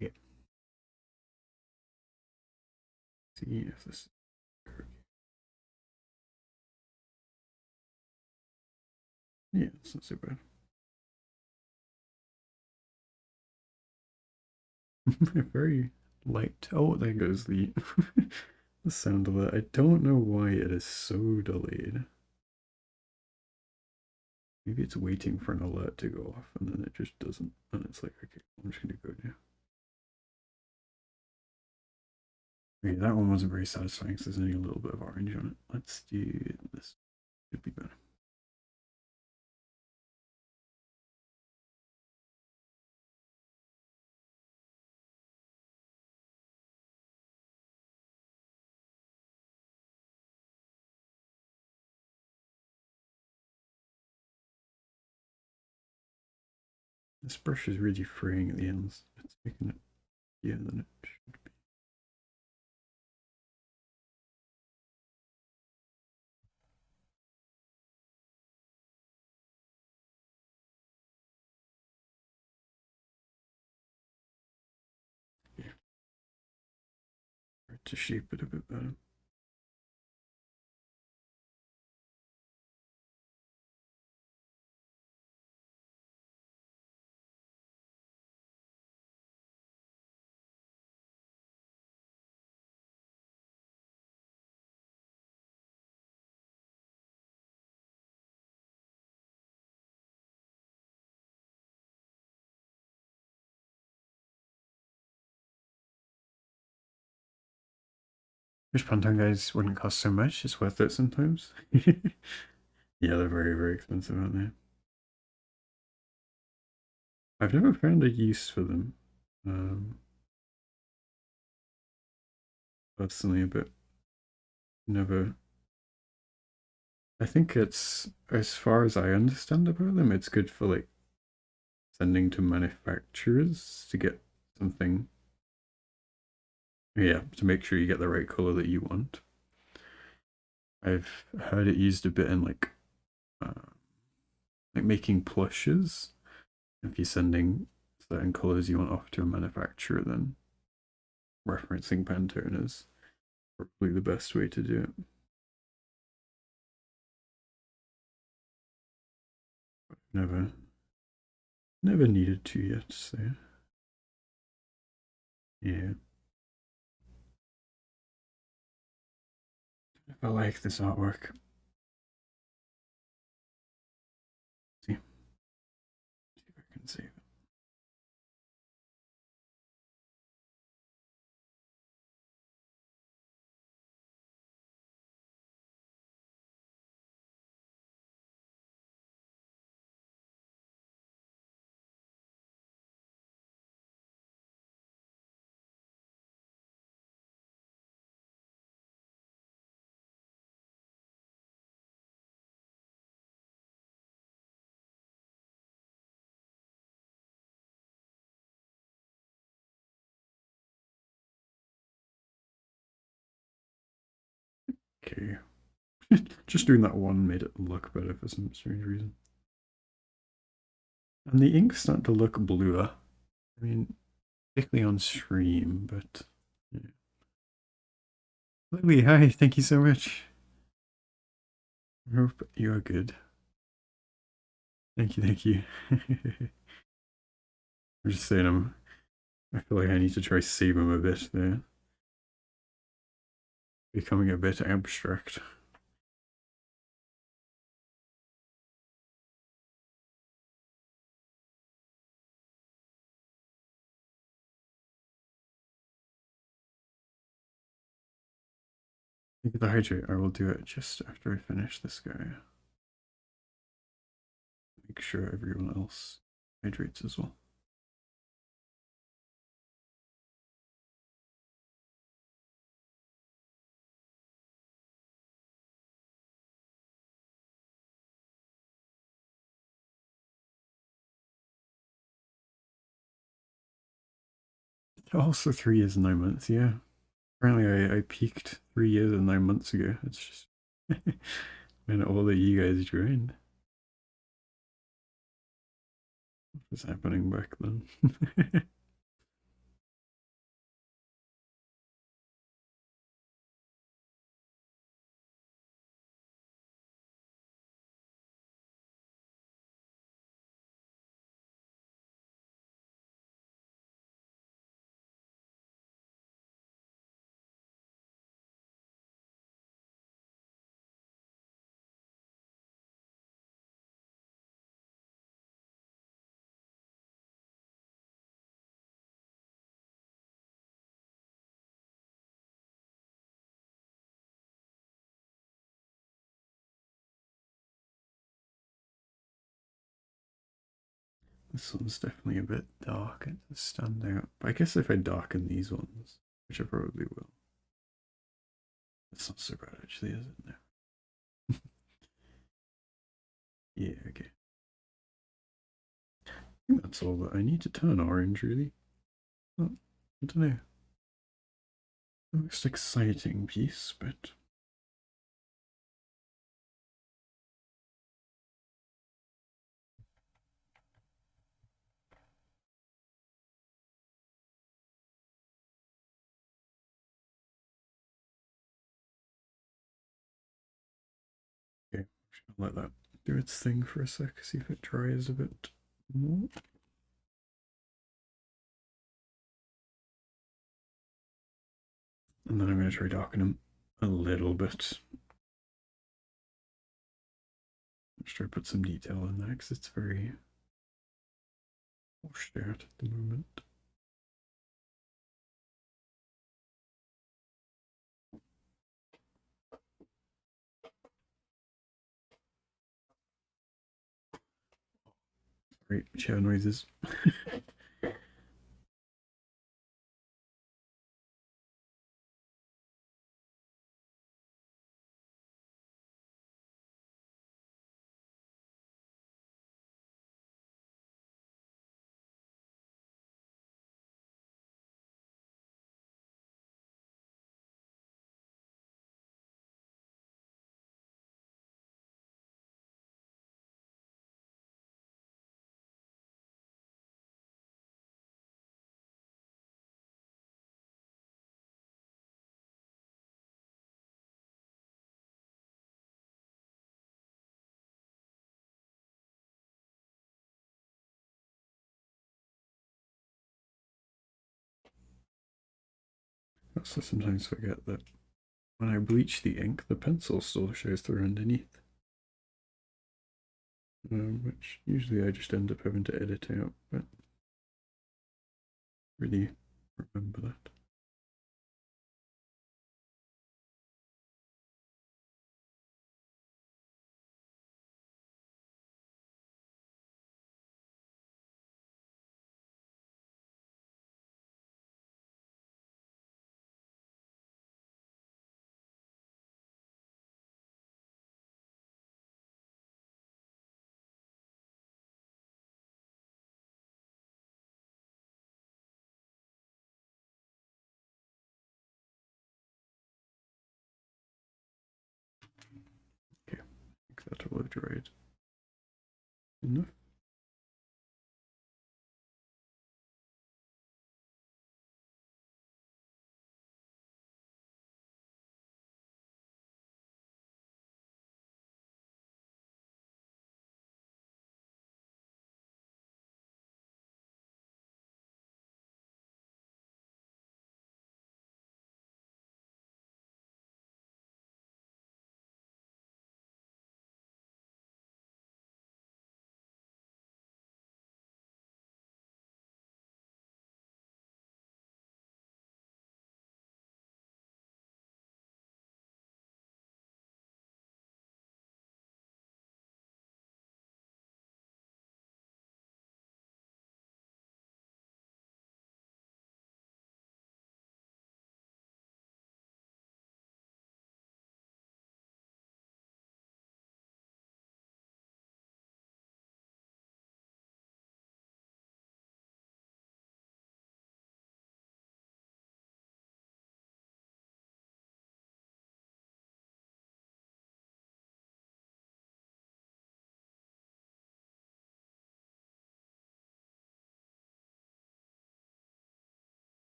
Okay. See if this. Yeah, it's not so bad. Very light. Oh, there goes the the sound of it. I don't know why it is so delayed. Maybe it's waiting for an alert to go off and then it just doesn't. And it's like, okay, I'm just gonna go now. Okay, that one wasn't very satisfying because there's only a little bit of orange on it. Let's do this. Should be better. This brush is really fraying at the ends. It's making it yeah than it should be. Yeah. Try to shape it a bit better. Wish Pantone guys wouldn't cost so much. It's worth it sometimes. Yeah, they're very, very expensive, aren't they? I've never found a use for them. Personally, but never. I think it's, as far as I understand about them, it's good for like sending to manufacturers to get something. Yeah, to make sure you get the right color that you want. I've heard it used a bit in uh, like making plushes. If you're sending certain colors you want off to a manufacturer, then referencing Pantone is probably the best way to do it. Never, never needed to yet. So yeah, if I like this artwork, see if I can save it. Okay, just doing that one made it look better for some strange reason. And the ink's starting to look bluer. I mean, particularly on stream, but yeah. Lily, hi, thank you so much. I hope you are good. Thank you, thank you. I'm just saying, I feel like I need to try save him a bit there. Becoming a bit abstract. I think the hydrate, I will do it just after I finish this guy. Make sure everyone else hydrates as well. Also 3 years and 9 months, yeah. Apparently I peaked 3 years and 9 months ago. It's just when all of you guys joined. What was happening back then? This one's definitely a bit dark. It does stand out. But I guess if I darken these ones, which I probably will. It's not so bad actually, is it? No. Yeah, okay. I think that's all that I need to turn orange, really. Well, I don't know. The most exciting piece, but okay, I'll let that do its thing for a sec, see if it dries a bit more. And then I'm going to try darken them a little bit. Let's try to put some detail in there because it's very washed out at the moment. Great chair noises. I also sometimes forget that when I bleach the ink, the pencil still shows through underneath. Which usually I just end up having to edit out, but really remember that. Okay, I think that'll have dried enough.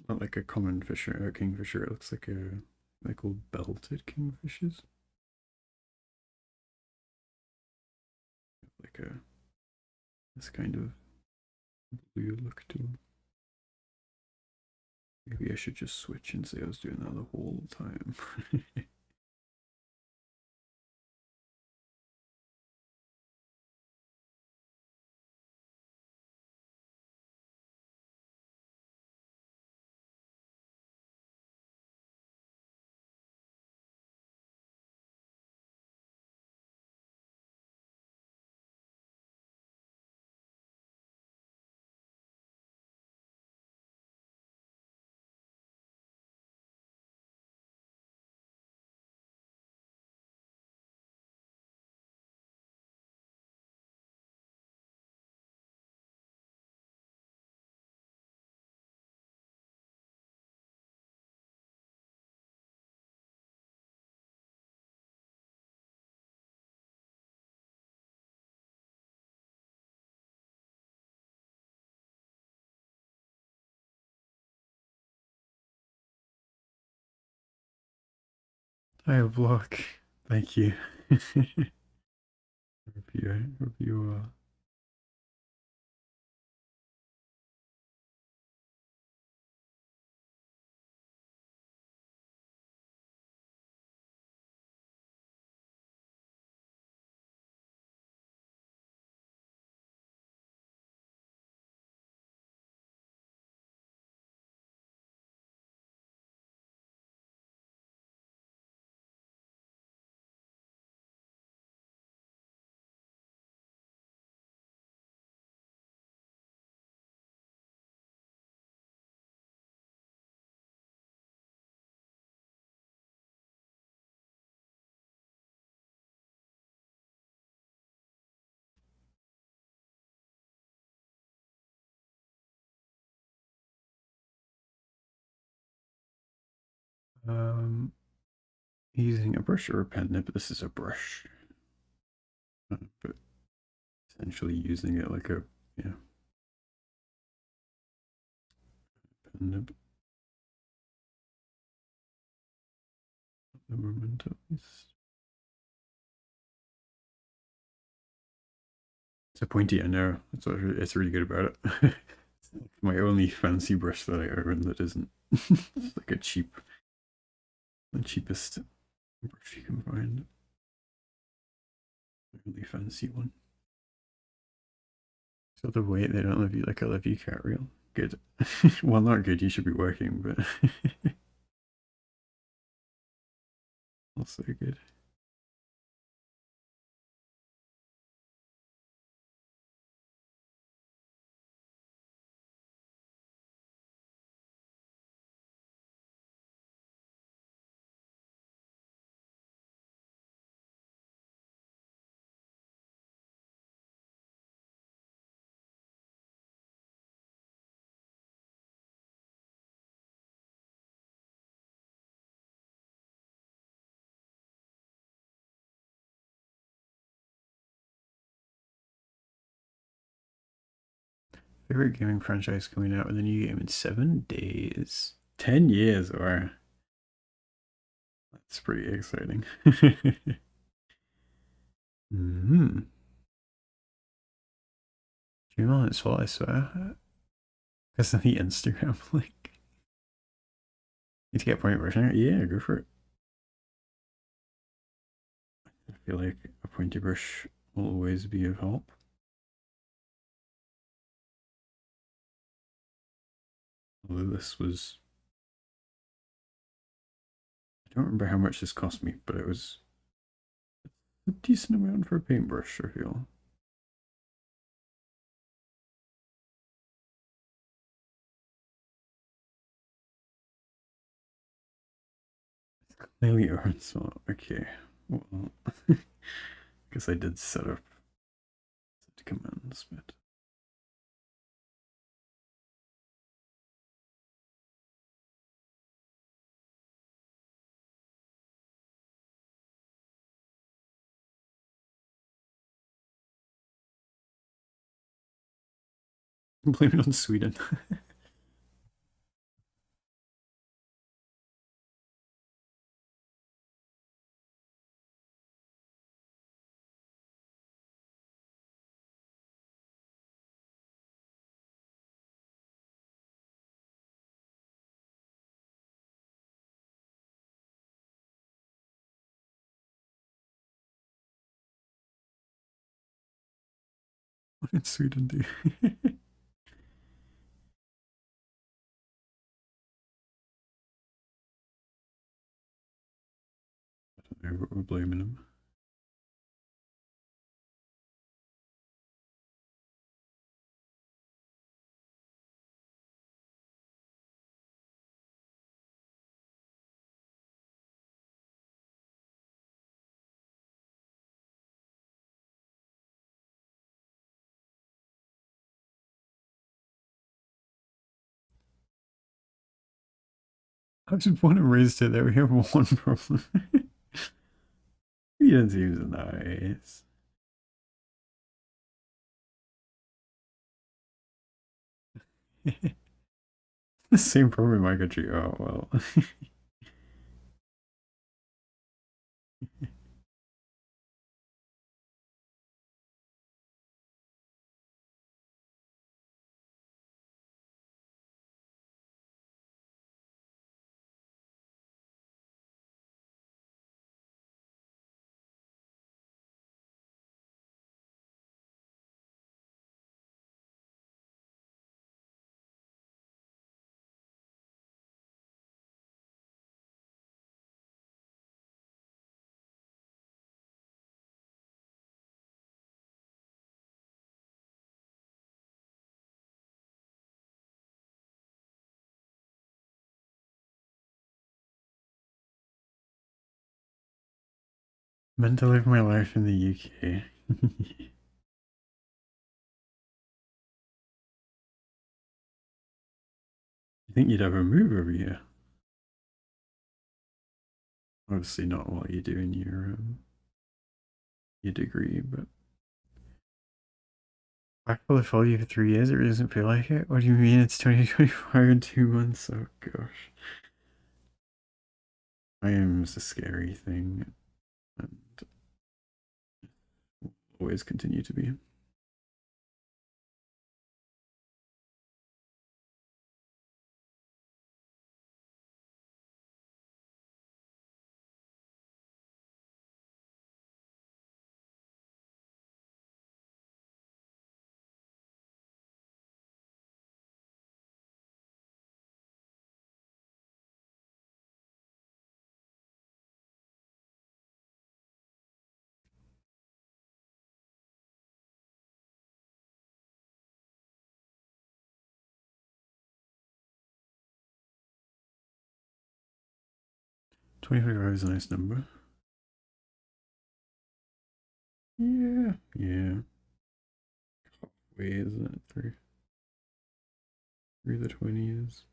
not like a common fisher, kingfisher. It looks like a like old belted kingfishers, like a this kind of blue look to them. Maybe I should just switch and say I was doing that the whole time. Hi, block. Thank you. Hope you using a brush or a pen nib. This is a brush, but essentially using it like a yeah pen nib at the moment at least. It's a pointy, I know. That's what it's really good about it. My only fancy brush that I own that isn't it's like a cheap, the cheapest brush you can find. A really fancy one. So the weight they don't love you like I love you cat reel. Good. Well, not good. You should be working, but also good. Favorite gaming franchise coming out with a new game in 7 days. 10 years, or that's pretty exciting. Hmm. Dream on its full, I swear. Because of the Instagram link. Need to get point version. Yeah, go for it. I feel like a pointy brush will always be of help. Although this was, I don't remember how much this cost me, but it was a decent amount for a paintbrush, I feel. Clearly earned so okay. Well, I guess I did set up set commands, but blame it on Sweden. What did Sweden do? I don't know what we're blaming them. I just want to raise it that we have one problem. Sweden seems nice. The same problem in my country. Oh well. Meant to live my life in the UK. You think you'd ever move over here? Obviously not while you're doing your degree, but I will follow you for 3 years. It doesn't feel like it. What do you mean? It's 2025 in 2 months. Oh gosh, I am a scary thing, and will always continue to be. $25 is a nice number. Yeah, yeah. Halfway, isn't it? Through the 20s.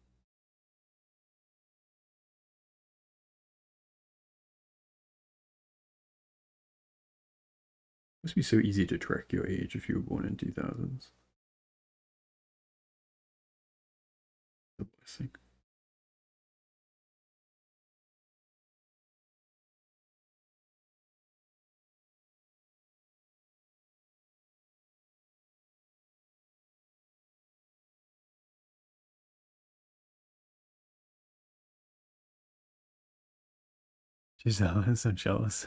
Must be so easy to track your age if you were born in 2000s. A blessing. Giselle is so jealous.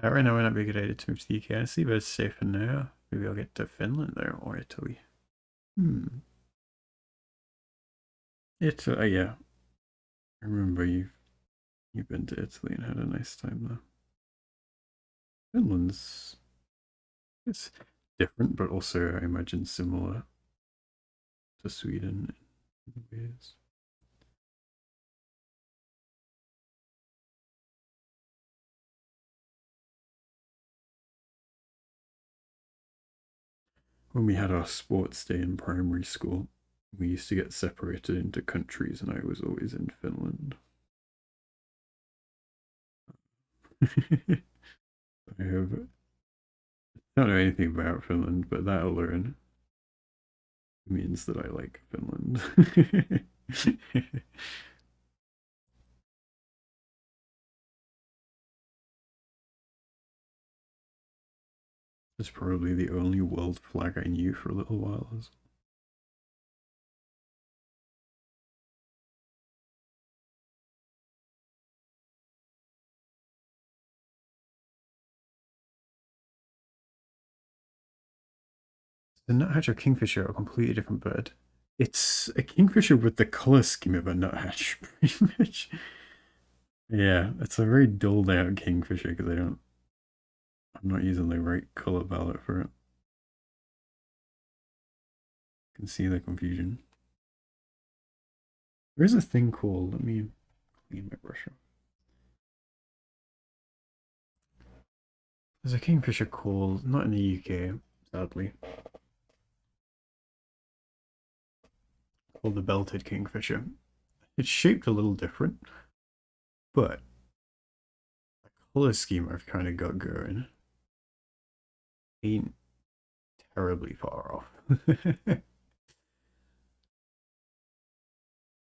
Right now might not be a good idea to move to the UK, honestly, but it's safer now. Maybe I'll get to Finland there or Italy. It's yeah. I remember you've been to Italy and had a nice time though. Finland's it's different, but also I imagine similar to Sweden in ways. When we had our sports day in primary school, we used to get separated into countries, and I was always in Finland. I don't know anything about Finland, but that alone means that I like Finland. It's probably the only world flag I knew for a little while. The nuthatch or kingfisher are a completely different bird. It's a kingfisher with the color scheme of a nuthatch, pretty much. Yeah, it's a very dulled out kingfisher because I'm not using the right color palette for it. I can see the confusion. There is a thing called, let me clean my brush off. There's a kingfisher called, not in the UK, sadly, called the belted kingfisher. It's shaped a little different, but the color scheme I've kind of got going ain't terribly far off.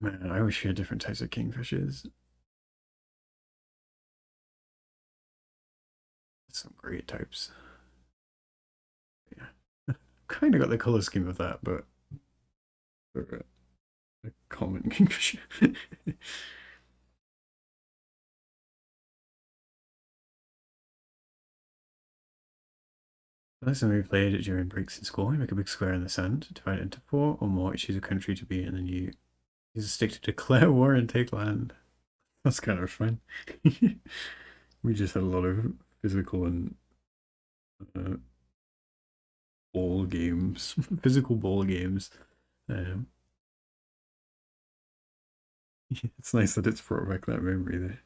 Man, I wish we had different types of kingfishers. Some great types. Yeah. Kind of got the color scheme of that, but for a common kingfisher. Last time we played it during breaks in school, you make a big square in the sand, divide it into 4 or more, choose a country to be, and then you use a stick to declare war and take land. That's kind of fun. We just had a lot of physical and uh, ball games, physical ball games. Um, it's nice that it's brought back that memory there.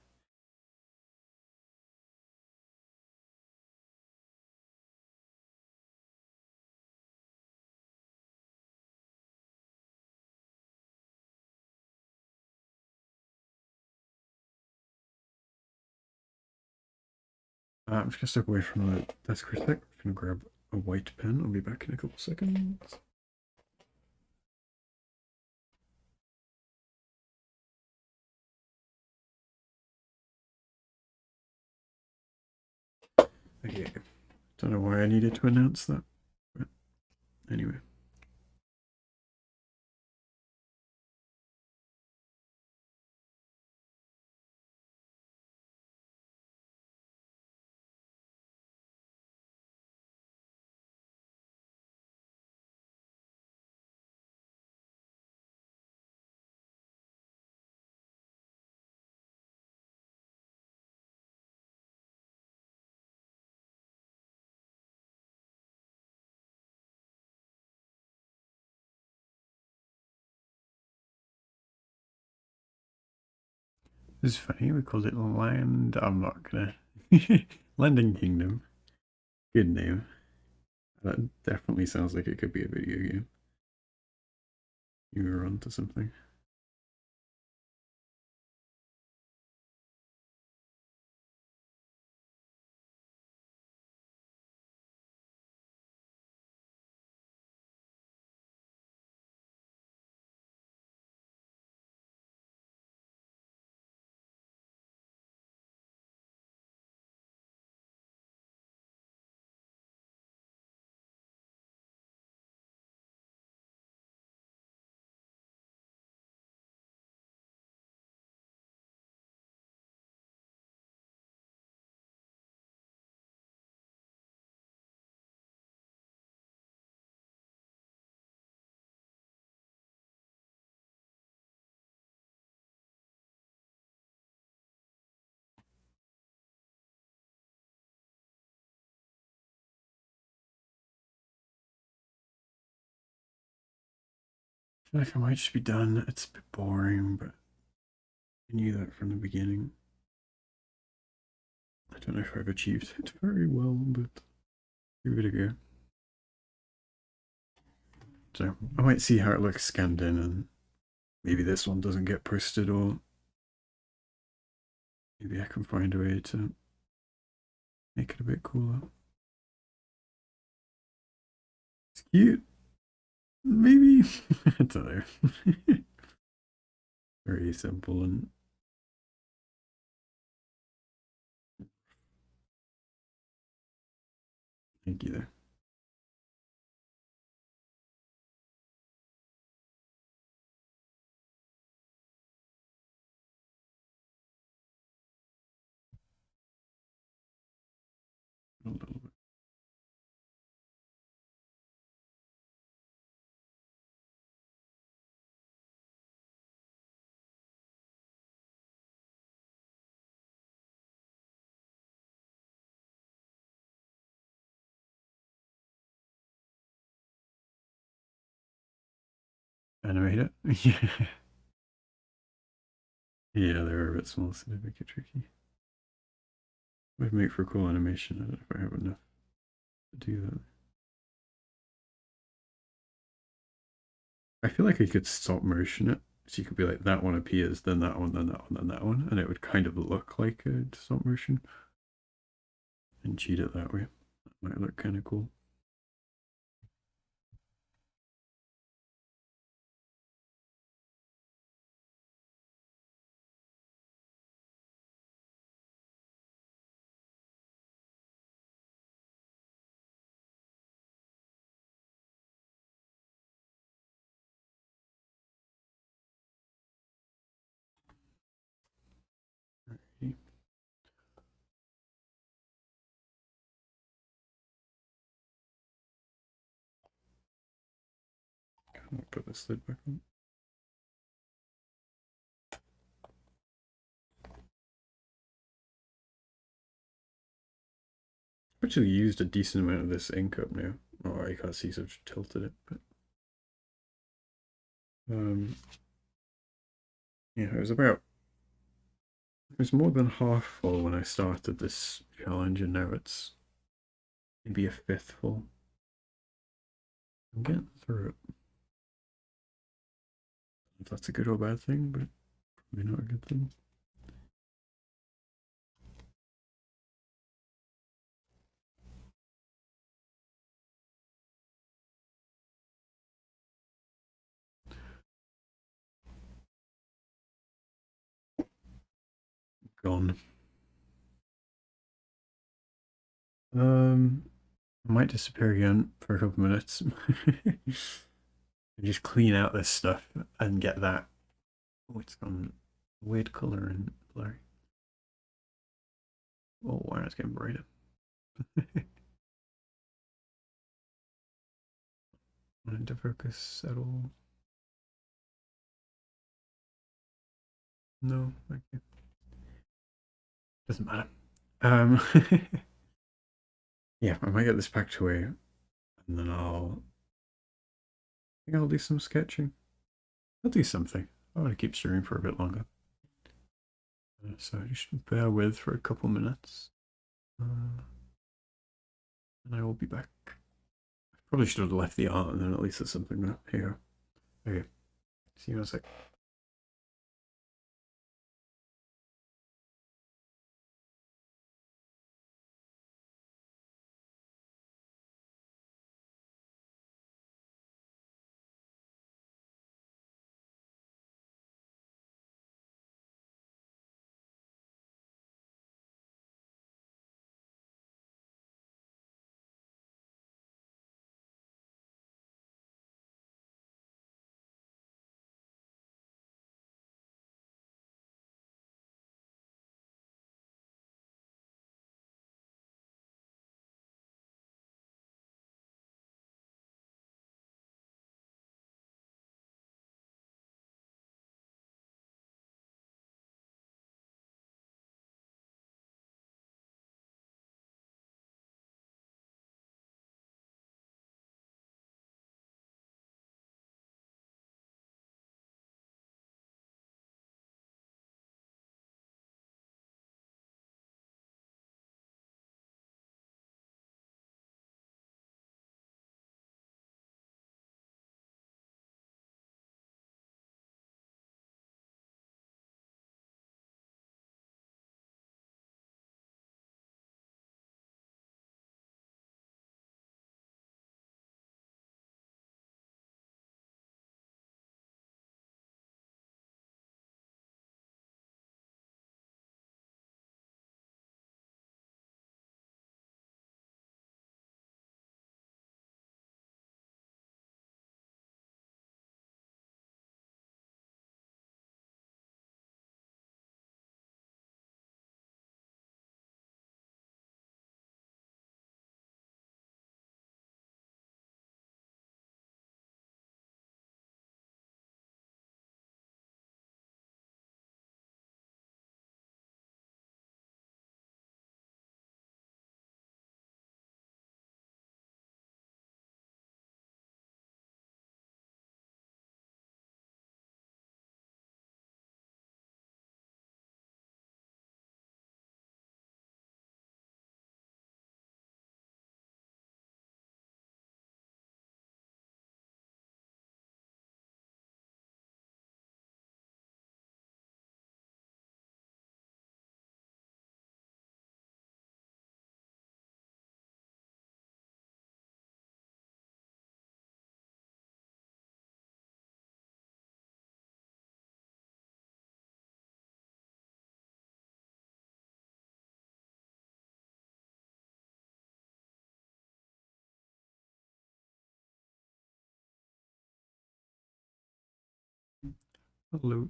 I'm just gonna step away from the desk for a sec. I'm gonna grab a white pen. I'll be back in a couple seconds. Okay. Don't know why I needed to announce that, but anyway. This is funny. We called it Land. I'm not gonna. Landing Kingdom. Good name. That definitely sounds like it could be a video game. You were onto something. I feel like I might just be done. It's a bit boring, but I knew that from the beginning. I don't know if I've achieved it very well, but give it a go. So I might see how it looks scanned in, and maybe this one doesn't get posted, or maybe I can find a way to make it a bit cooler. It's cute. Maybe. I don't know. Very simple and thank you there. A little bit. animate it. Yeah. Yeah, they're a bit small, so they make it tricky. Would make for a cool animation. I don't know if I have enough to do that. I feel like I could stop motion it. So you could be like, that one appears, then that one, then that one, then that one. And it would kind of look like a stop motion. And cheat it that way. That might look kind of cool. Alrighty. I'll put this lid back on. Actually used a decent amount of this ink up now. Oh, I can't see, so I've tilted it, but yeah, it was more than half full when I started this challenge, and now it's maybe a fifth full. I'm getting through it. If that's a good or bad thing, but probably not a good thing. Gone. I might disappear again for a couple minutes. And just clean out this stuff and get that. Oh, it's gone weird color and blurry. Oh, wow, it's getting brighter. Want to focus at all? No, okay. Doesn't matter. Um, yeah, I might get this packed away, and then I think I'll do some sketching. I'll do something. I want to keep streaming for a bit longer. So just bear with for a couple minutes. And I will be back. I probably should have left the art, and then at least there's something there. Here. Okay. See you in a sec. Hello.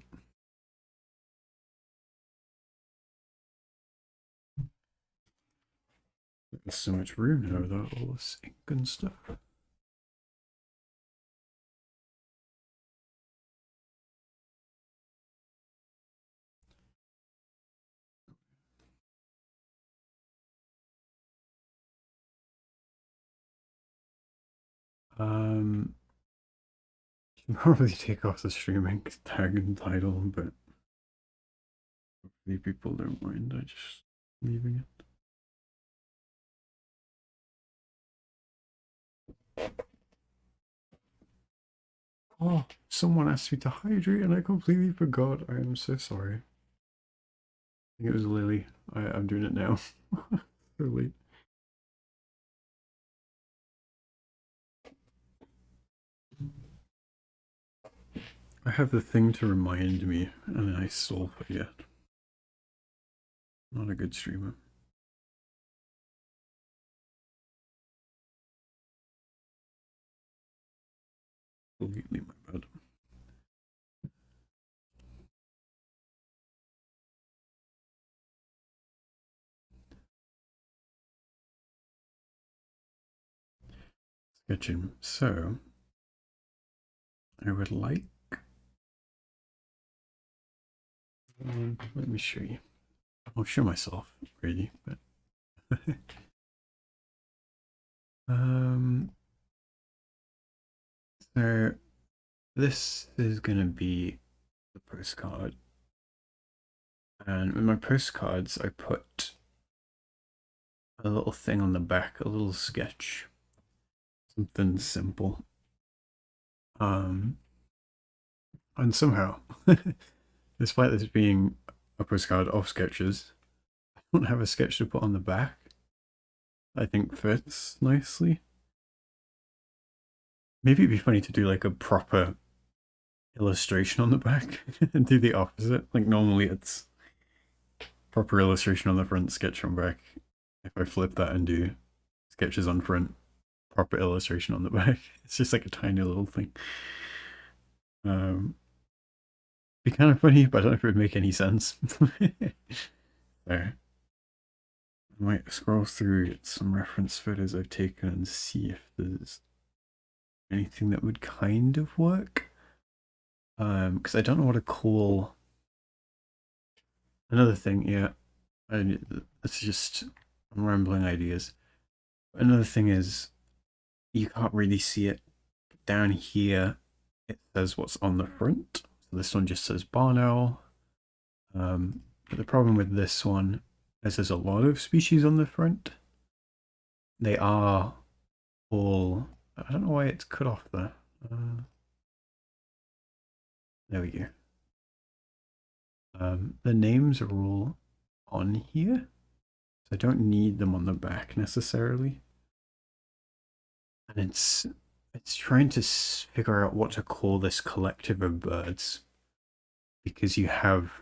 There's so much room now without all this ink and stuff. You can probably take off the StreamInk tag and title, but hopefully people don't mind. I just leaving it. Oh, someone asked me to hydrate and I completely forgot. I am so sorry. I think it was Lily. I'm doing it now. So late. I have the thing to remind me, and I still forget. Not a good streamer. Completely my bad. Sketching. So, I would like. Let me show you. I'll show myself, really, but. So, this is gonna be the postcard. And with my postcards, I put a little thing on the back, a little sketch. Something simple. And somehow, despite this being a postcard of sketches, I don't have a sketch to put on the back. I think fits nicely. Maybe it'd be funny to do like a proper illustration on the back and do the opposite. Like normally it's proper illustration on the front, sketch on back. If I flip that and do sketches on front, proper illustration on the back. It's just like a tiny little thing. Be kind of funny, but I don't know if it would make any sense. There. I might scroll through some reference photos I've taken and see if there's anything that would kind of work. Because I don't know what to call. Another thing, yeah. It's just I'm rambling ideas. Another thing is you can't really see it down here. It says what's on the front. So this one just says barn owl. But the problem with this one is there's a lot of species on the front. They are all. I don't know why it's cut off there. There we go. The names are all on here, so I don't need them on the back necessarily. And it's trying to figure out what to call this collective of birds, because you have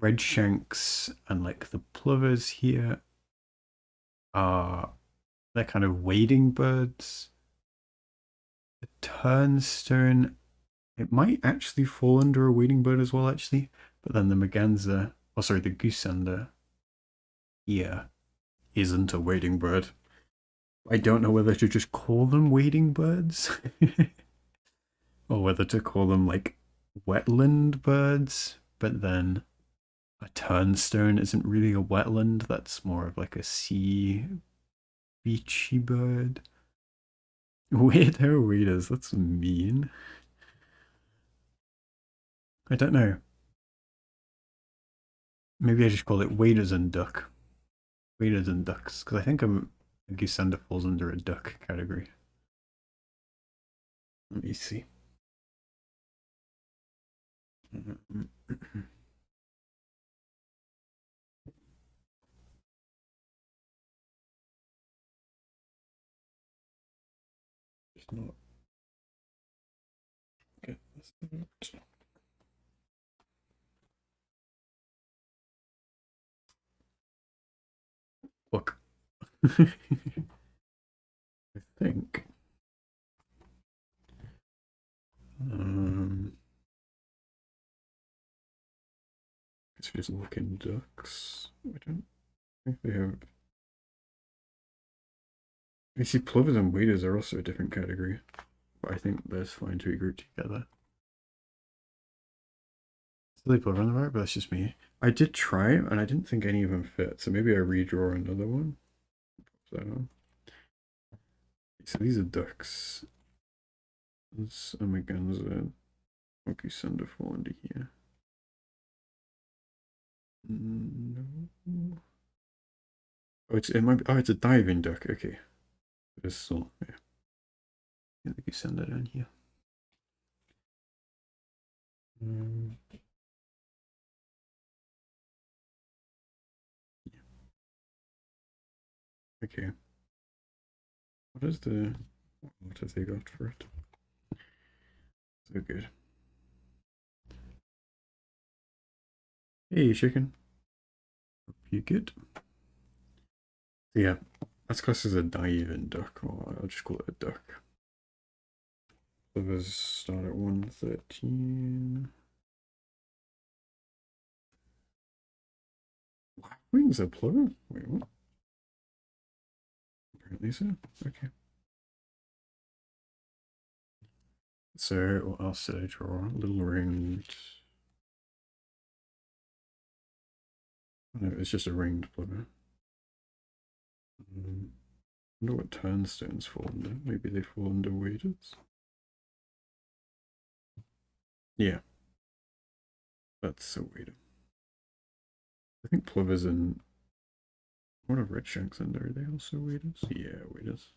redshanks and like the plovers here are they're kind of wading birds. The turnstone, it might actually fall under a wading bird as well, actually. But then the merganser, oh sorry, the goosander here isn't a wading bird. I don't know whether to just call them wading birds or whether to call them like wetland birds, but then a turnstone isn't really a wetland, that's more of like a sea beachy bird. Weirdo waders, that's mean. I don't know. Maybe I just call it waders and duck. Waders and ducks, because I think a goosander falls under a duck category. Let me see. Just not get this out. Look. I think. just looking ducks. I don't think they have. I see plovers and waders are also a different category, but I think that's fine to be grouped together. Silly plover on the right, but that's just me. I did try and I didn't think any of them fit, so maybe I redraw another one. Pop that on. So these are ducks. Let's Amaganza. Okay, Sunder fall into here. No. Oh, it might be, oh, it's a diving duck. Okay, this still, yeah. I think you send that in here. Yeah. Okay. What is the? What have they got for it? So good. Hey, chicken. Hope you good. So yeah, that's classed as a diving duck, or I'll just call it a duck. Livers start at 113. Wings are plural? Wait, what? Apparently so. Okay. So, what else did I draw? Little ringed. No, it's just a ringed plover. I wonder what turnstones fall under. Maybe they fall under waders. Yeah, that's a wader. I think plovers and what are red shanks under? Are they also waders? Yeah, waders.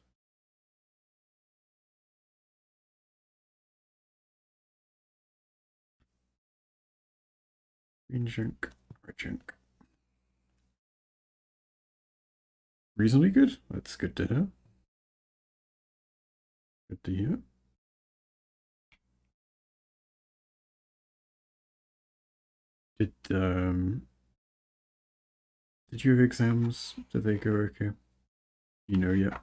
Green shank, red shank. Reasonably good. That's good to know. Good to hear. Did you have exams? Did they go okay? You know yet?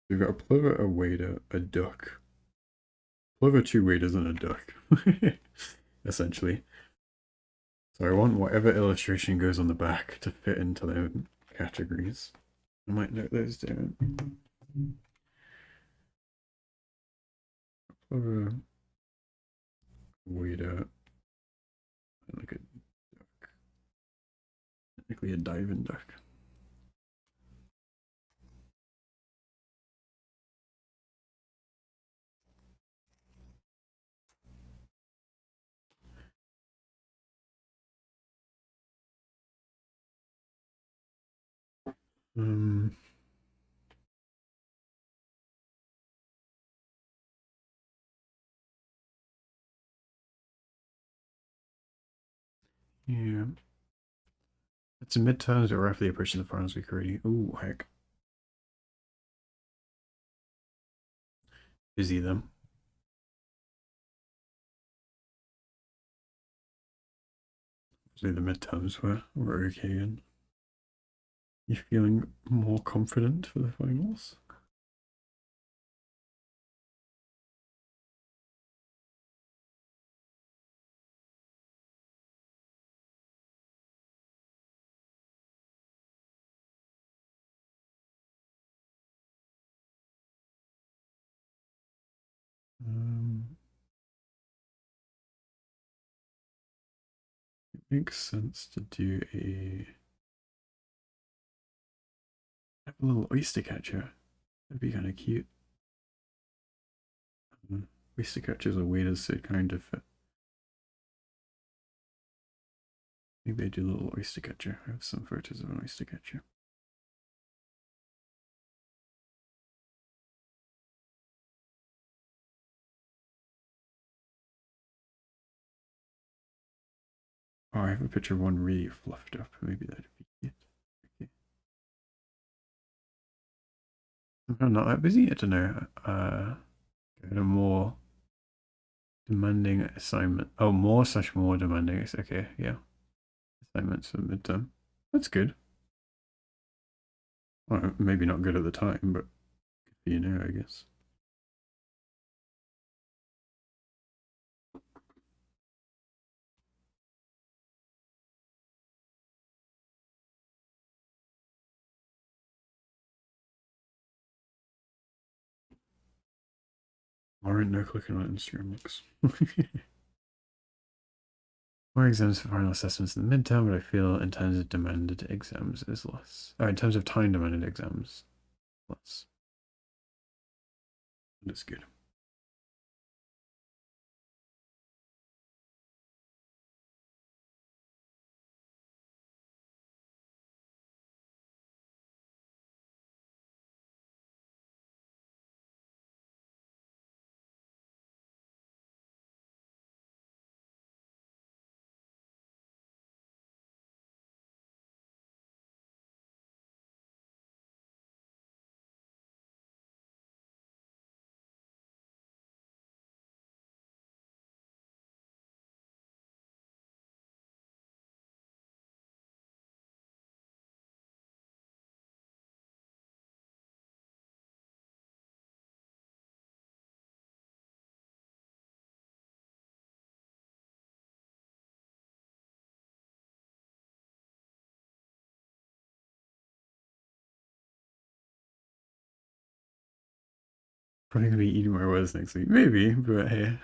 We've got a plover, a wader, a duck. Plover, two waders, and a duck. Essentially. So I want whatever illustration goes on the back to fit into the categories. I might note those down. Plover, wader, and like a duck. Technically a diving duck. Yeah. It's a midterms, but roughly approaching the finals week already. Ooh, heck. Busy them. So the midterms were okay, and you feeling more confident for the finals? It makes sense to do have a little oyster catcher. That'd be kind of cute. Oyster catchers are waders, so kind of fit. Maybe I do a little oyster catcher. I have some photos of an oyster catcher. Oh, I have a picture of one really fluffed up. Maybe that'd be cute. Okay. I'm not that busy. I don't know. Get a more demanding assignment. Oh, more demanding. Okay, yeah. Assignments for midterm. That's good. Well, maybe not good at the time, but good for you now, I guess. Aren't no clicking on it in StreamInks. More exams for final assessments in the midterm, but I feel in terms of demanded exams is less. Oh, in terms of time demanded exams, less. That's good. Probably gonna be eating my words next week. Maybe, but hey.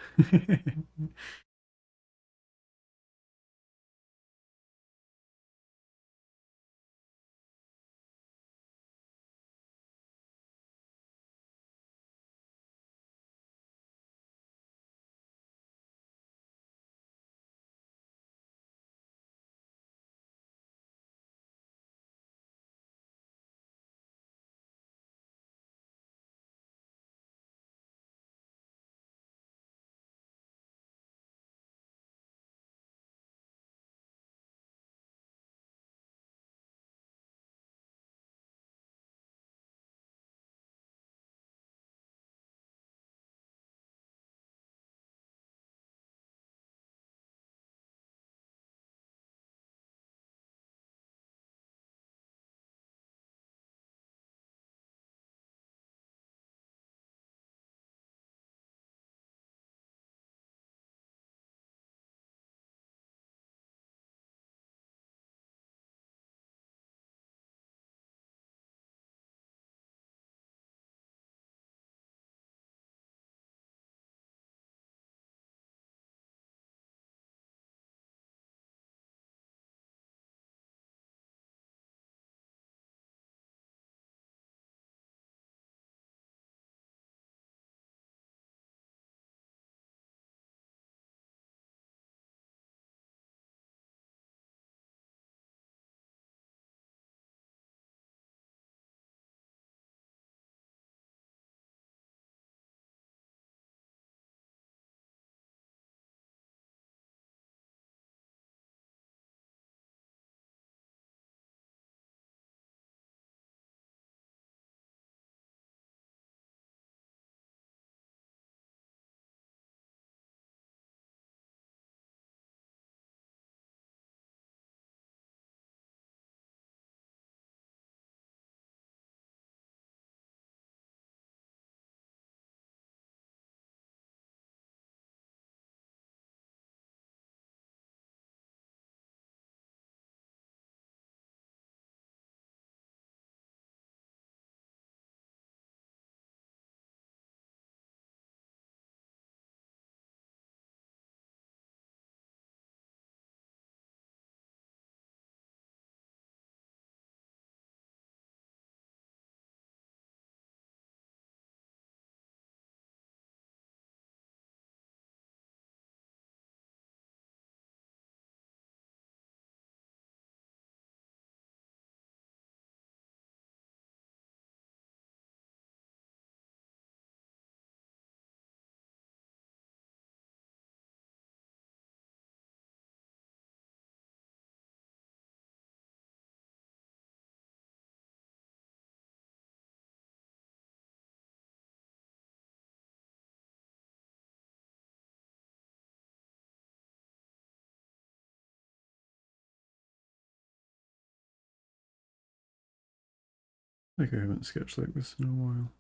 Like I haven't sketched like this in a while.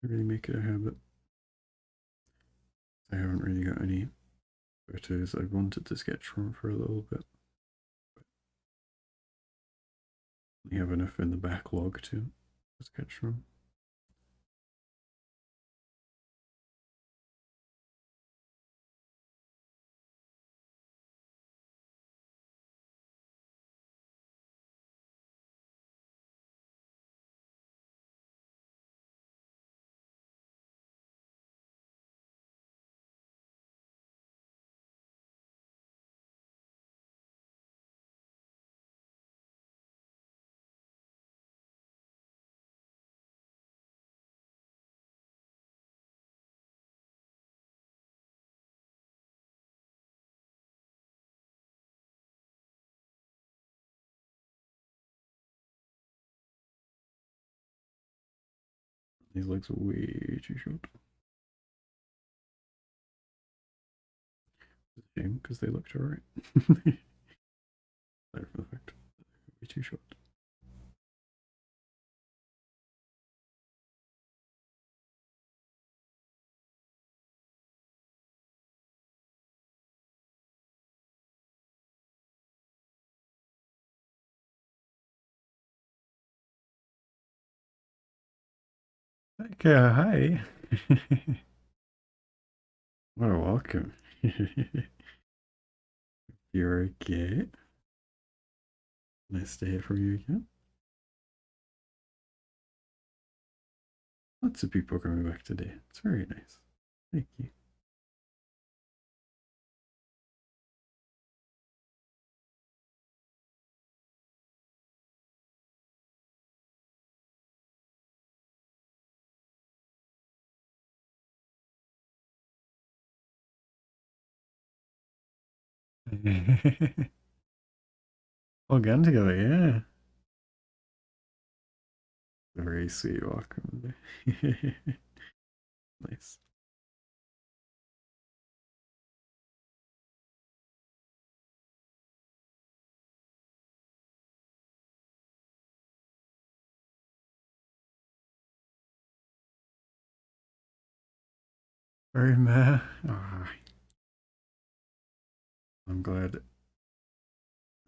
I really make it a habit. I haven't really got any photos I wanted to sketch from for a little bit. You have enough in the backlog to sketch from. These legs are way too short. It's a shame because they looked alright. Sorry for the fact. Way too short. Okay, hi. What a welcome. You're okay. Nice to hear from you again. Lots of people coming back today. It's very nice. Thank you. All gone together, yeah. Very sweet welcome. Nice. Very meh. Oh, I'm glad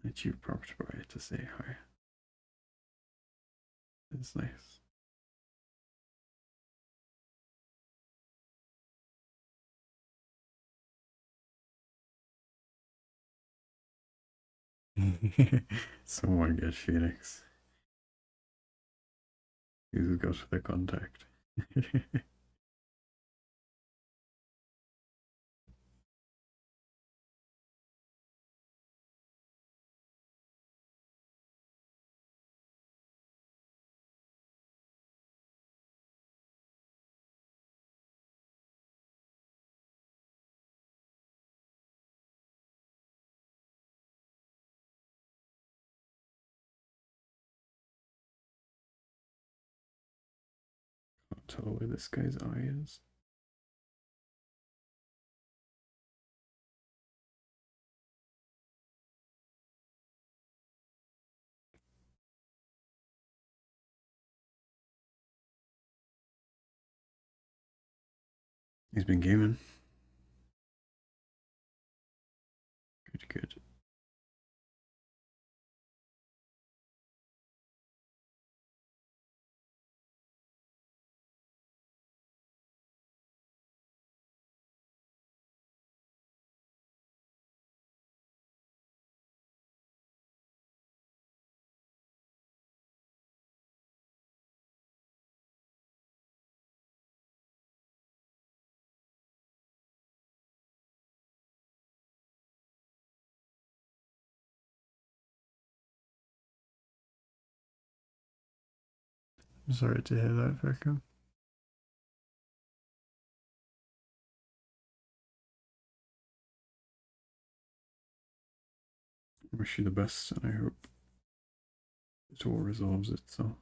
that you popped by to say hi. It's nice. Someone get Phoenix. Who's got the contact? Can't tell where this guy's eye is. He's been gaming. Good, good. I'm sorry to hear that, Verka. I wish you the best, and I hope it all resolves itself.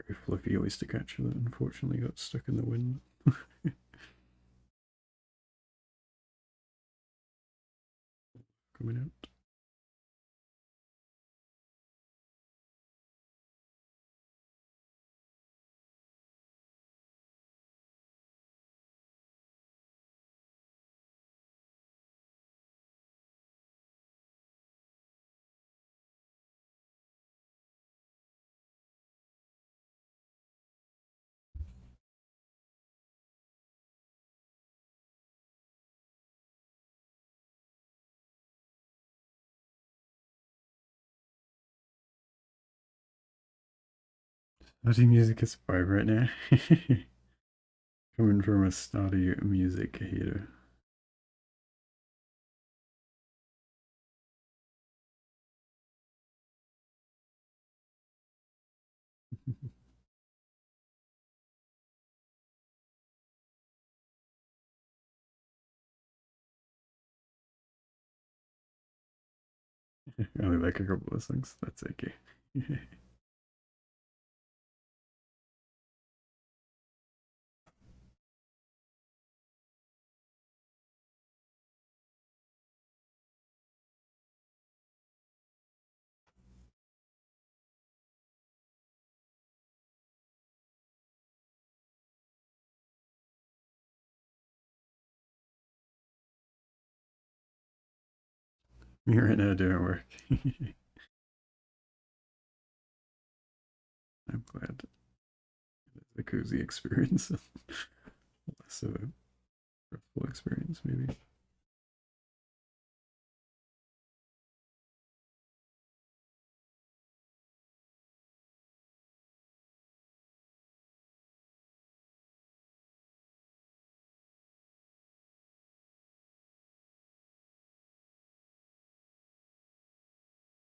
Very fluffy oyster catcher that unfortunately got stuck in the wind. Coming out. Study music is fine right now. Coming from a study music hater. I only like a couple of songs. That's okay. Me right now doing work. I'm glad it's a cozy experience. Less of a stressful experience, maybe.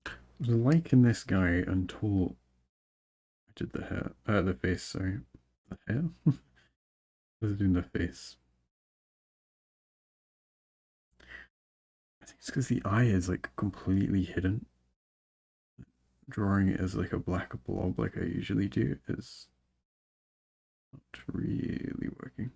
I was liking this guy until I did the hair. The face, sorry. The hair? I was doing the face. I think it's because the eye is like completely hidden. Drawing it as like a black blob like I usually do is not really working.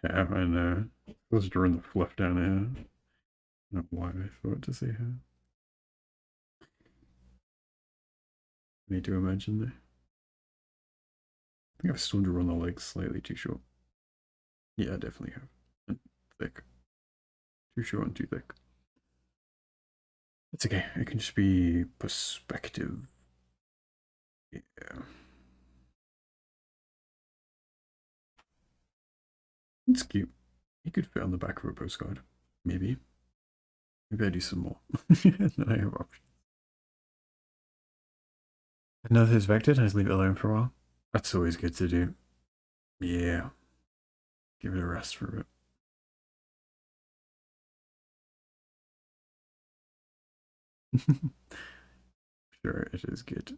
Yeah, and I was drawing the fluff down here. I don't know why I thought to say hair. Need to imagine there. I think I've still drawn the legs slightly too short. Yeah, I definitely have. And thick. Too short and too thick. It's okay. It can just be perspective. Yeah. It's cute. You could fit on the back of a postcard. Maybe. Maybe I do some more. And then I have options. Another is vectored, I just leave it alone for a while. That's always good to do. Yeah. Give it a rest for a bit. Sure, it is good.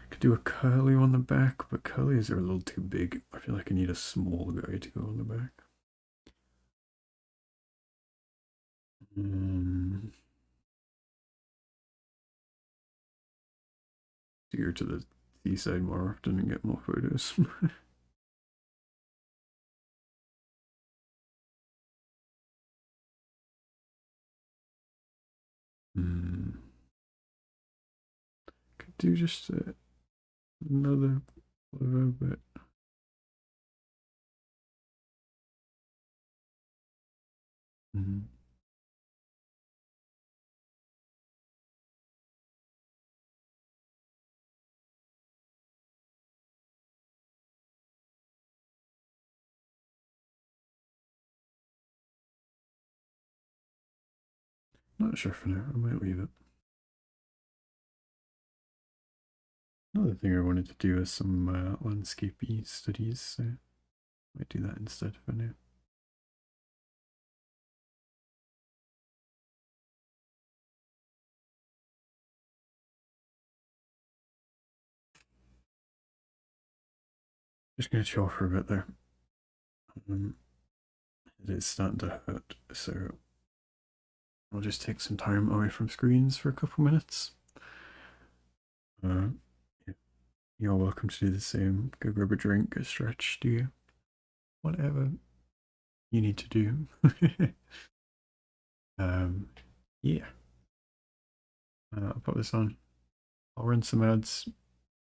Could do a curly on the back, but curlies are a little too big. I feel like I need a small guy to go on the back. Steer to the seaside more often and get more photos. Could do just another little bit. Not sure for now. I might leave it. Another thing I wanted to do is some landscapey studies, so I might do that instead for now. Just gonna chill for a bit there. It is starting to hurt, so I'll just take some time away from screens for a couple minutes. Yeah. You're welcome to do the same. Go grab a drink, a stretch, do whatever you need to do. Yeah. I'll put this on. I'll run some ads.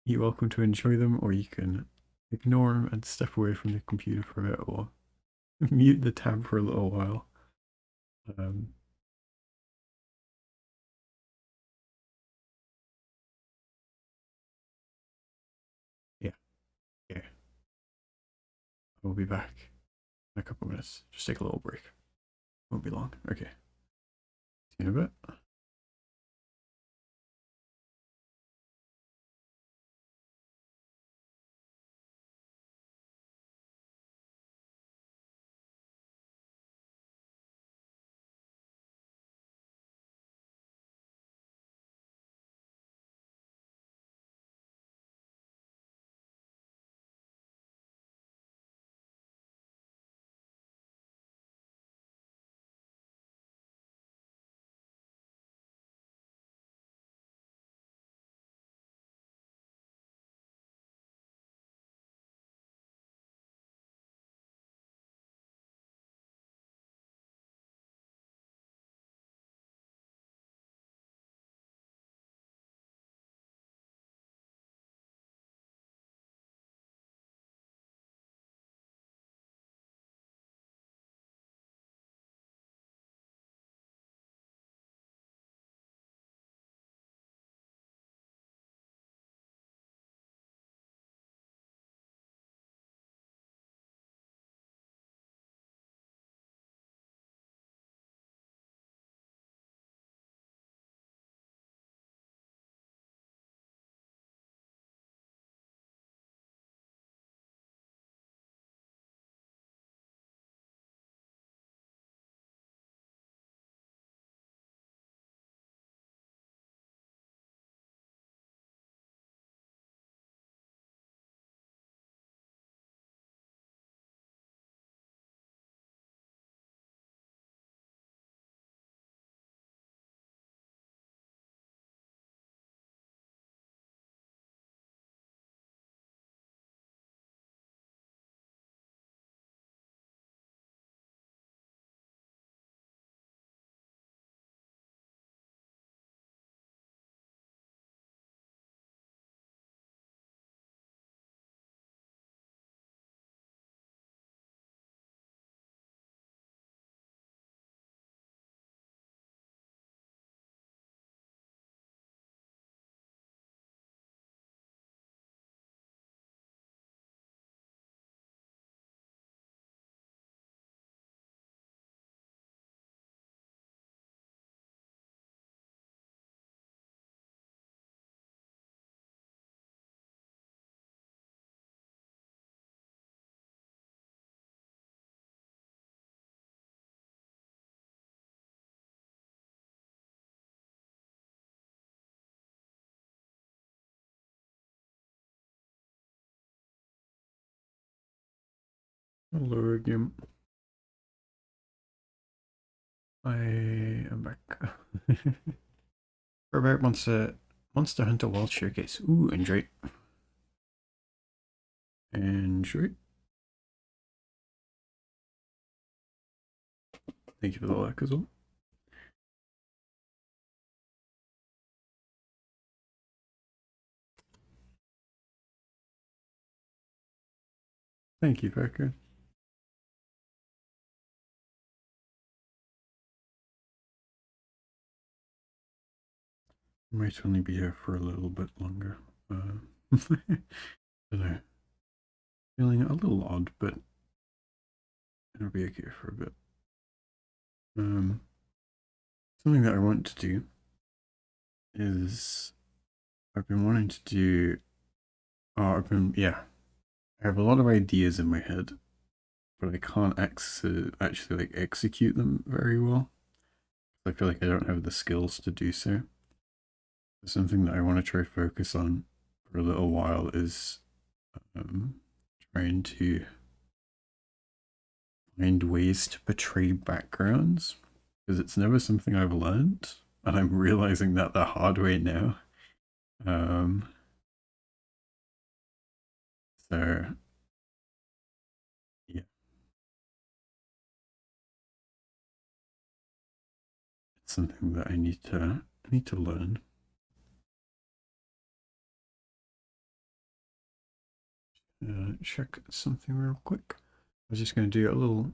You're welcome to enjoy them, or you can ignore him and step away from the computer for a bit, or mute the tab for a little while. Yeah, yeah. We'll be back in a couple of minutes. Just take a little break. Won't be long. Okay. See you in a bit. Hello again. I am back. We're about Monster Hunter World Showcase. Ooh, enjoy. Enjoy. Thank you for the like as well. Thank you, Becca. Might only be here for a little bit longer. I don't know. Feeling a little odd, but it'll be okay for a bit. Something that I want to do is I've been wanting to do. I have a lot of ideas in my head, but I can't actually like execute them very well. I feel like I don't have the skills to do so. Something that I want to try focus on for a little while is trying to find ways to portray backgrounds, because it's never something I've learned, and I'm realizing that the hard way now. So yeah, it's something that I need to learn. check something real quick. I was just going to do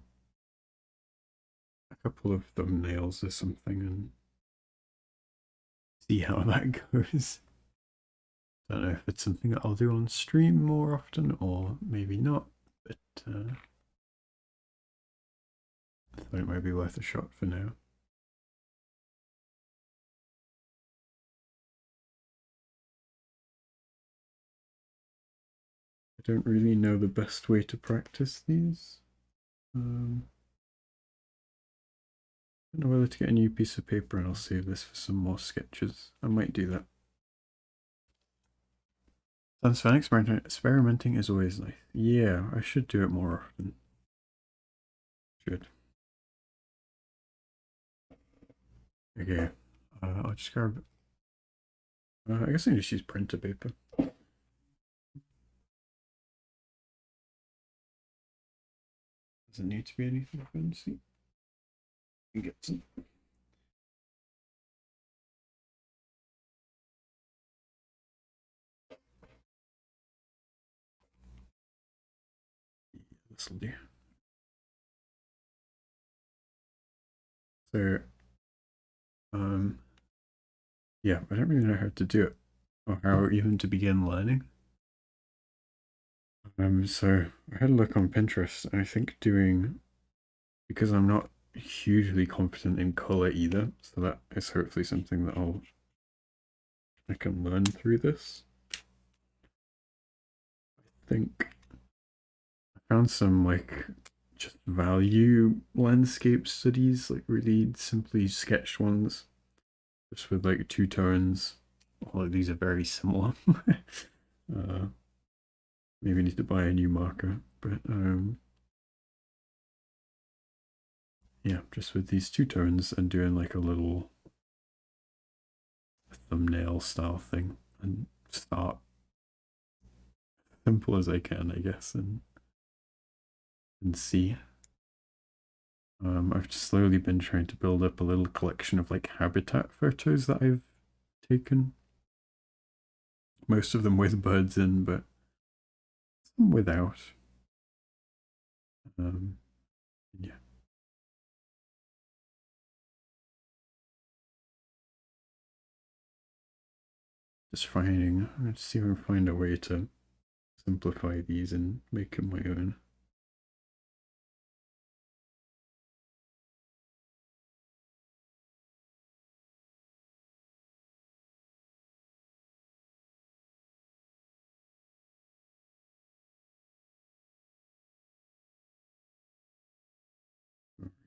a couple of thumbnails or something and see how that goes. Don't know if it's something that I'll do on stream more often or maybe not, but I thought it might be worth a shot for now. I don't really know the best way to practice these. I don't know whether to get a new piece of paper and I'll save this for some more sketches. I might do that. Sounds fun. Experimenting is always nice. Yeah, I should do it more often. Should. Okay. I'll just grab. I guess I can just use printer paper. Doesn't need to be anything fancy. You can get some. This will do. So, yeah, I don't really know how to do it or how even to begin learning. So I had a look on Pinterest, and I think because I'm not hugely confident in color either, so that is hopefully something that I can learn through this. I think I found some like just value landscape studies, like really simply sketched ones, just with like two tones. All of these are very similar. Maybe need to buy a new marker, but yeah, just with these two tones and doing like a little thumbnail style thing and start simple as I can, I guess, and see. I've just slowly been trying to build up a little collection of like habitat photos that I've taken. Most of them with birds in, but some without. Yeah. Just finding, let's see if I can find a way to simplify these and make them my own.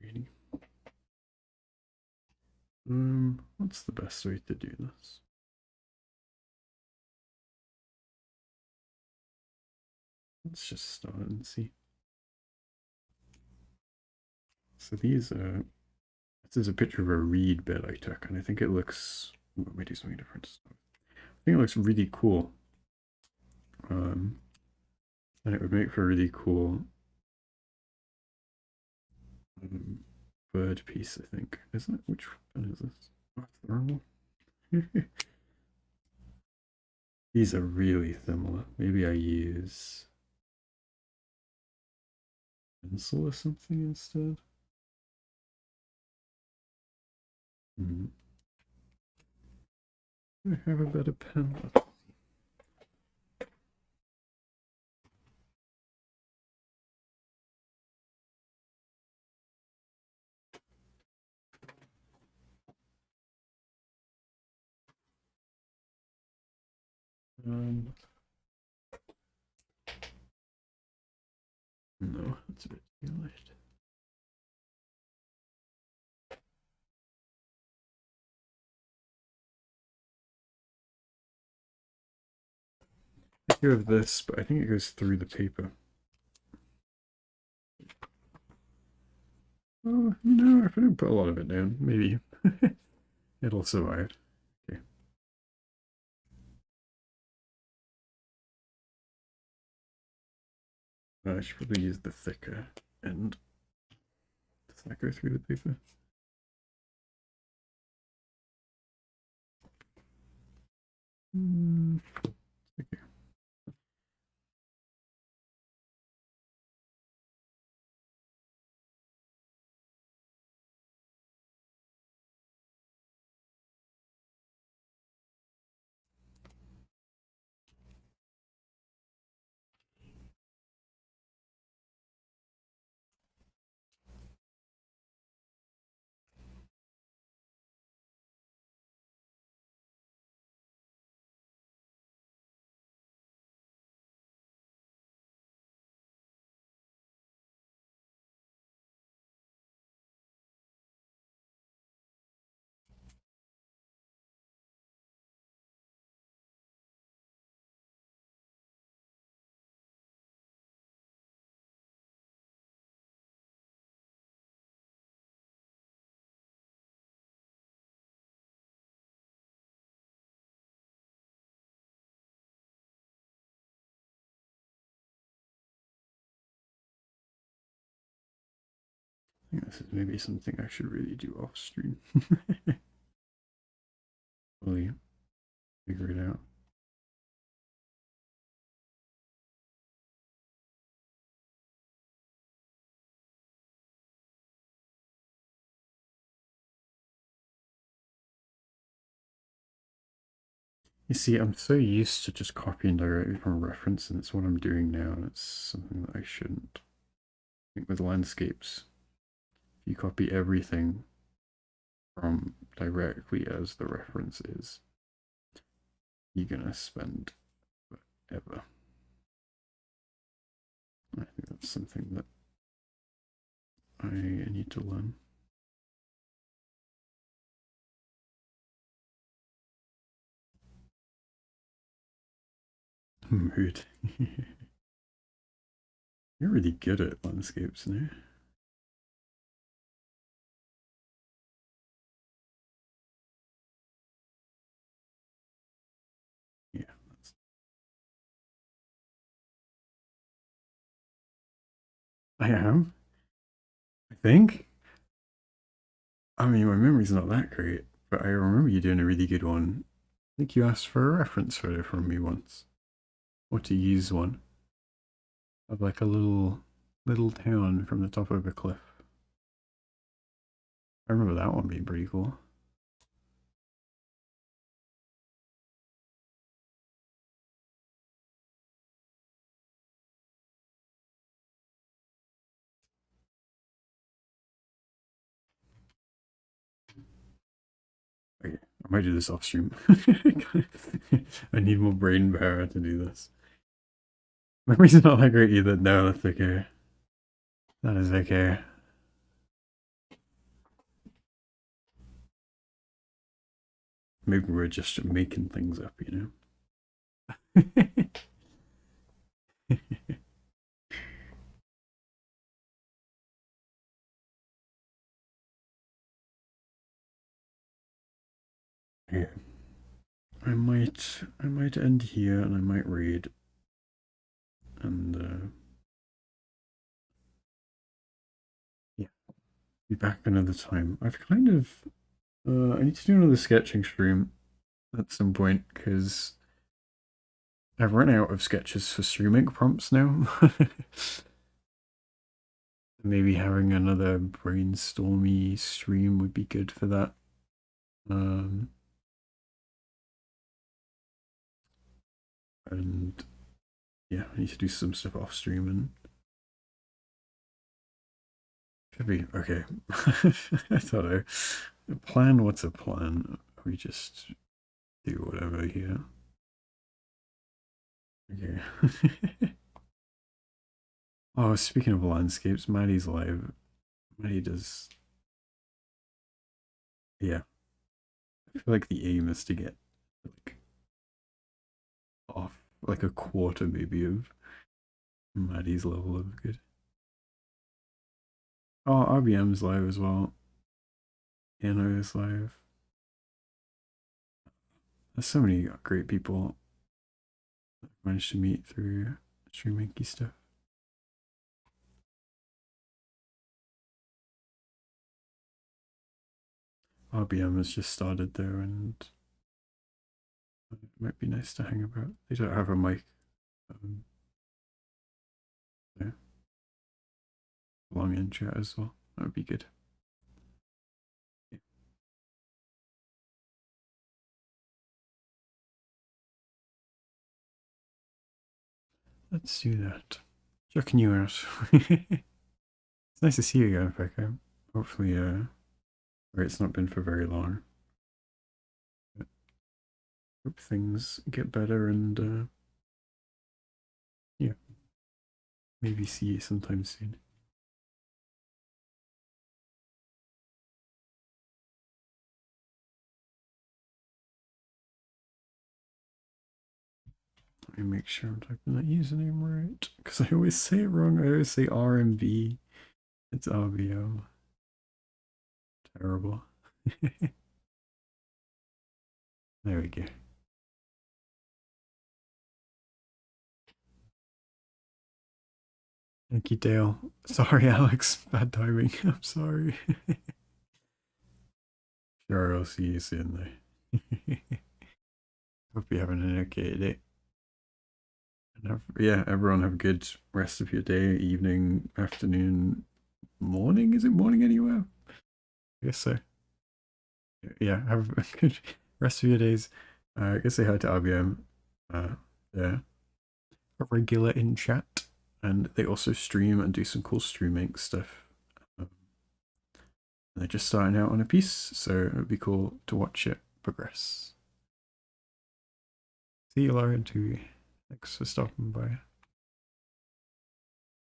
Really. What's the best way to do this? Let's just start and see. So these are, this is a picture of a reed bed I took, and I think it looks, let me do something different. I think it looks really cool. And it would make for a really cool bird piece, I think. Isn't it? Which one is this? Oh, it's the wrong one. These are really similar. Maybe I use pencil or something instead. I have a better pen. No, that's a bit too late. I do have this, but I think it goes through the paper. Oh, if I don't put a lot of it down, maybe it'll survive. Okay. I should probably use the thicker end. Does that go through the paper? Okay. think this is maybe something I should really do off stream. Really figure it out. You see, I'm so used to just copying directly from reference, and it's what I'm doing now, and it's something that I shouldn't. I think with landscapes, if you copy everything from directly as the reference is, you're gonna spend forever. I think that's something that I need to learn. Mood. You're really good at landscapes now. Yeah, that's... I am. I think. I mean, my memory's not that great, but I remember you doing a really good one. I think you asked for a reference photo from me once, or to use one of like a little town from the top of a cliff. I remember that one being pretty cool. Okay, I might do this off stream. I need more brain power to do this. Memory's not that great either. No, that's okay. That is okay. Maybe we're just making things up, you know? Yeah. I might end here and I might raid and yeah, be back another time. I've kind of I need to do another sketching stream at some point because I've run out of sketches for StreamInk prompts now. Maybe having another brainstormy stream would be good for that. Um, and yeah, I need to do some stuff off stream and should be okay. I don't know. Plan? What's a plan? We just do whatever here. Okay. Oh, speaking of landscapes, Maddie's live. Maddie does. Yeah, I feel like the aim is to get like off like a quarter maybe of Maddie's level of good. Oh, RBM's live as well. Anno is live. There's so many great people I've managed to meet through StreamInky stuff. RBM has just started though, and it might be nice to hang about. They don't have a mic. Yeah, long in chat as well. That would be good. Yeah. Let's do that. Checking you out. It's nice to see you again, Becca. Hopefully, or it's not been for very long. But hope things get better and, yeah, maybe see you sometime soon. Let me make sure I'm typing that username right, because I always say it wrong. I always say RMB. It's RBO. Terrible. There we go. Thank you, Dale. Sorry, Alex. Bad timing. I'm sorry. Sure, I'll see you soon, though. Hope you're having an okay day. And yeah, everyone have a good rest of your day, evening, afternoon, morning. Is it morning anywhere? I guess so. Yeah, have a good rest of your days. I guess say hi to RBM. Yeah, a regular in chat, and they also stream and do some cool StreamInk stuff. They're just starting out on a piece, so it would be cool to watch it progress. See you, Lauren, too. Thanks for stopping by.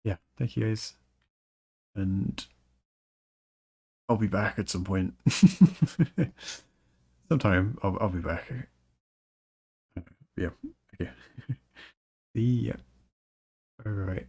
Yeah, thank you guys. And I'll be back at some point. Sometime I'll be back. Yeah, okay. See ya. Alright.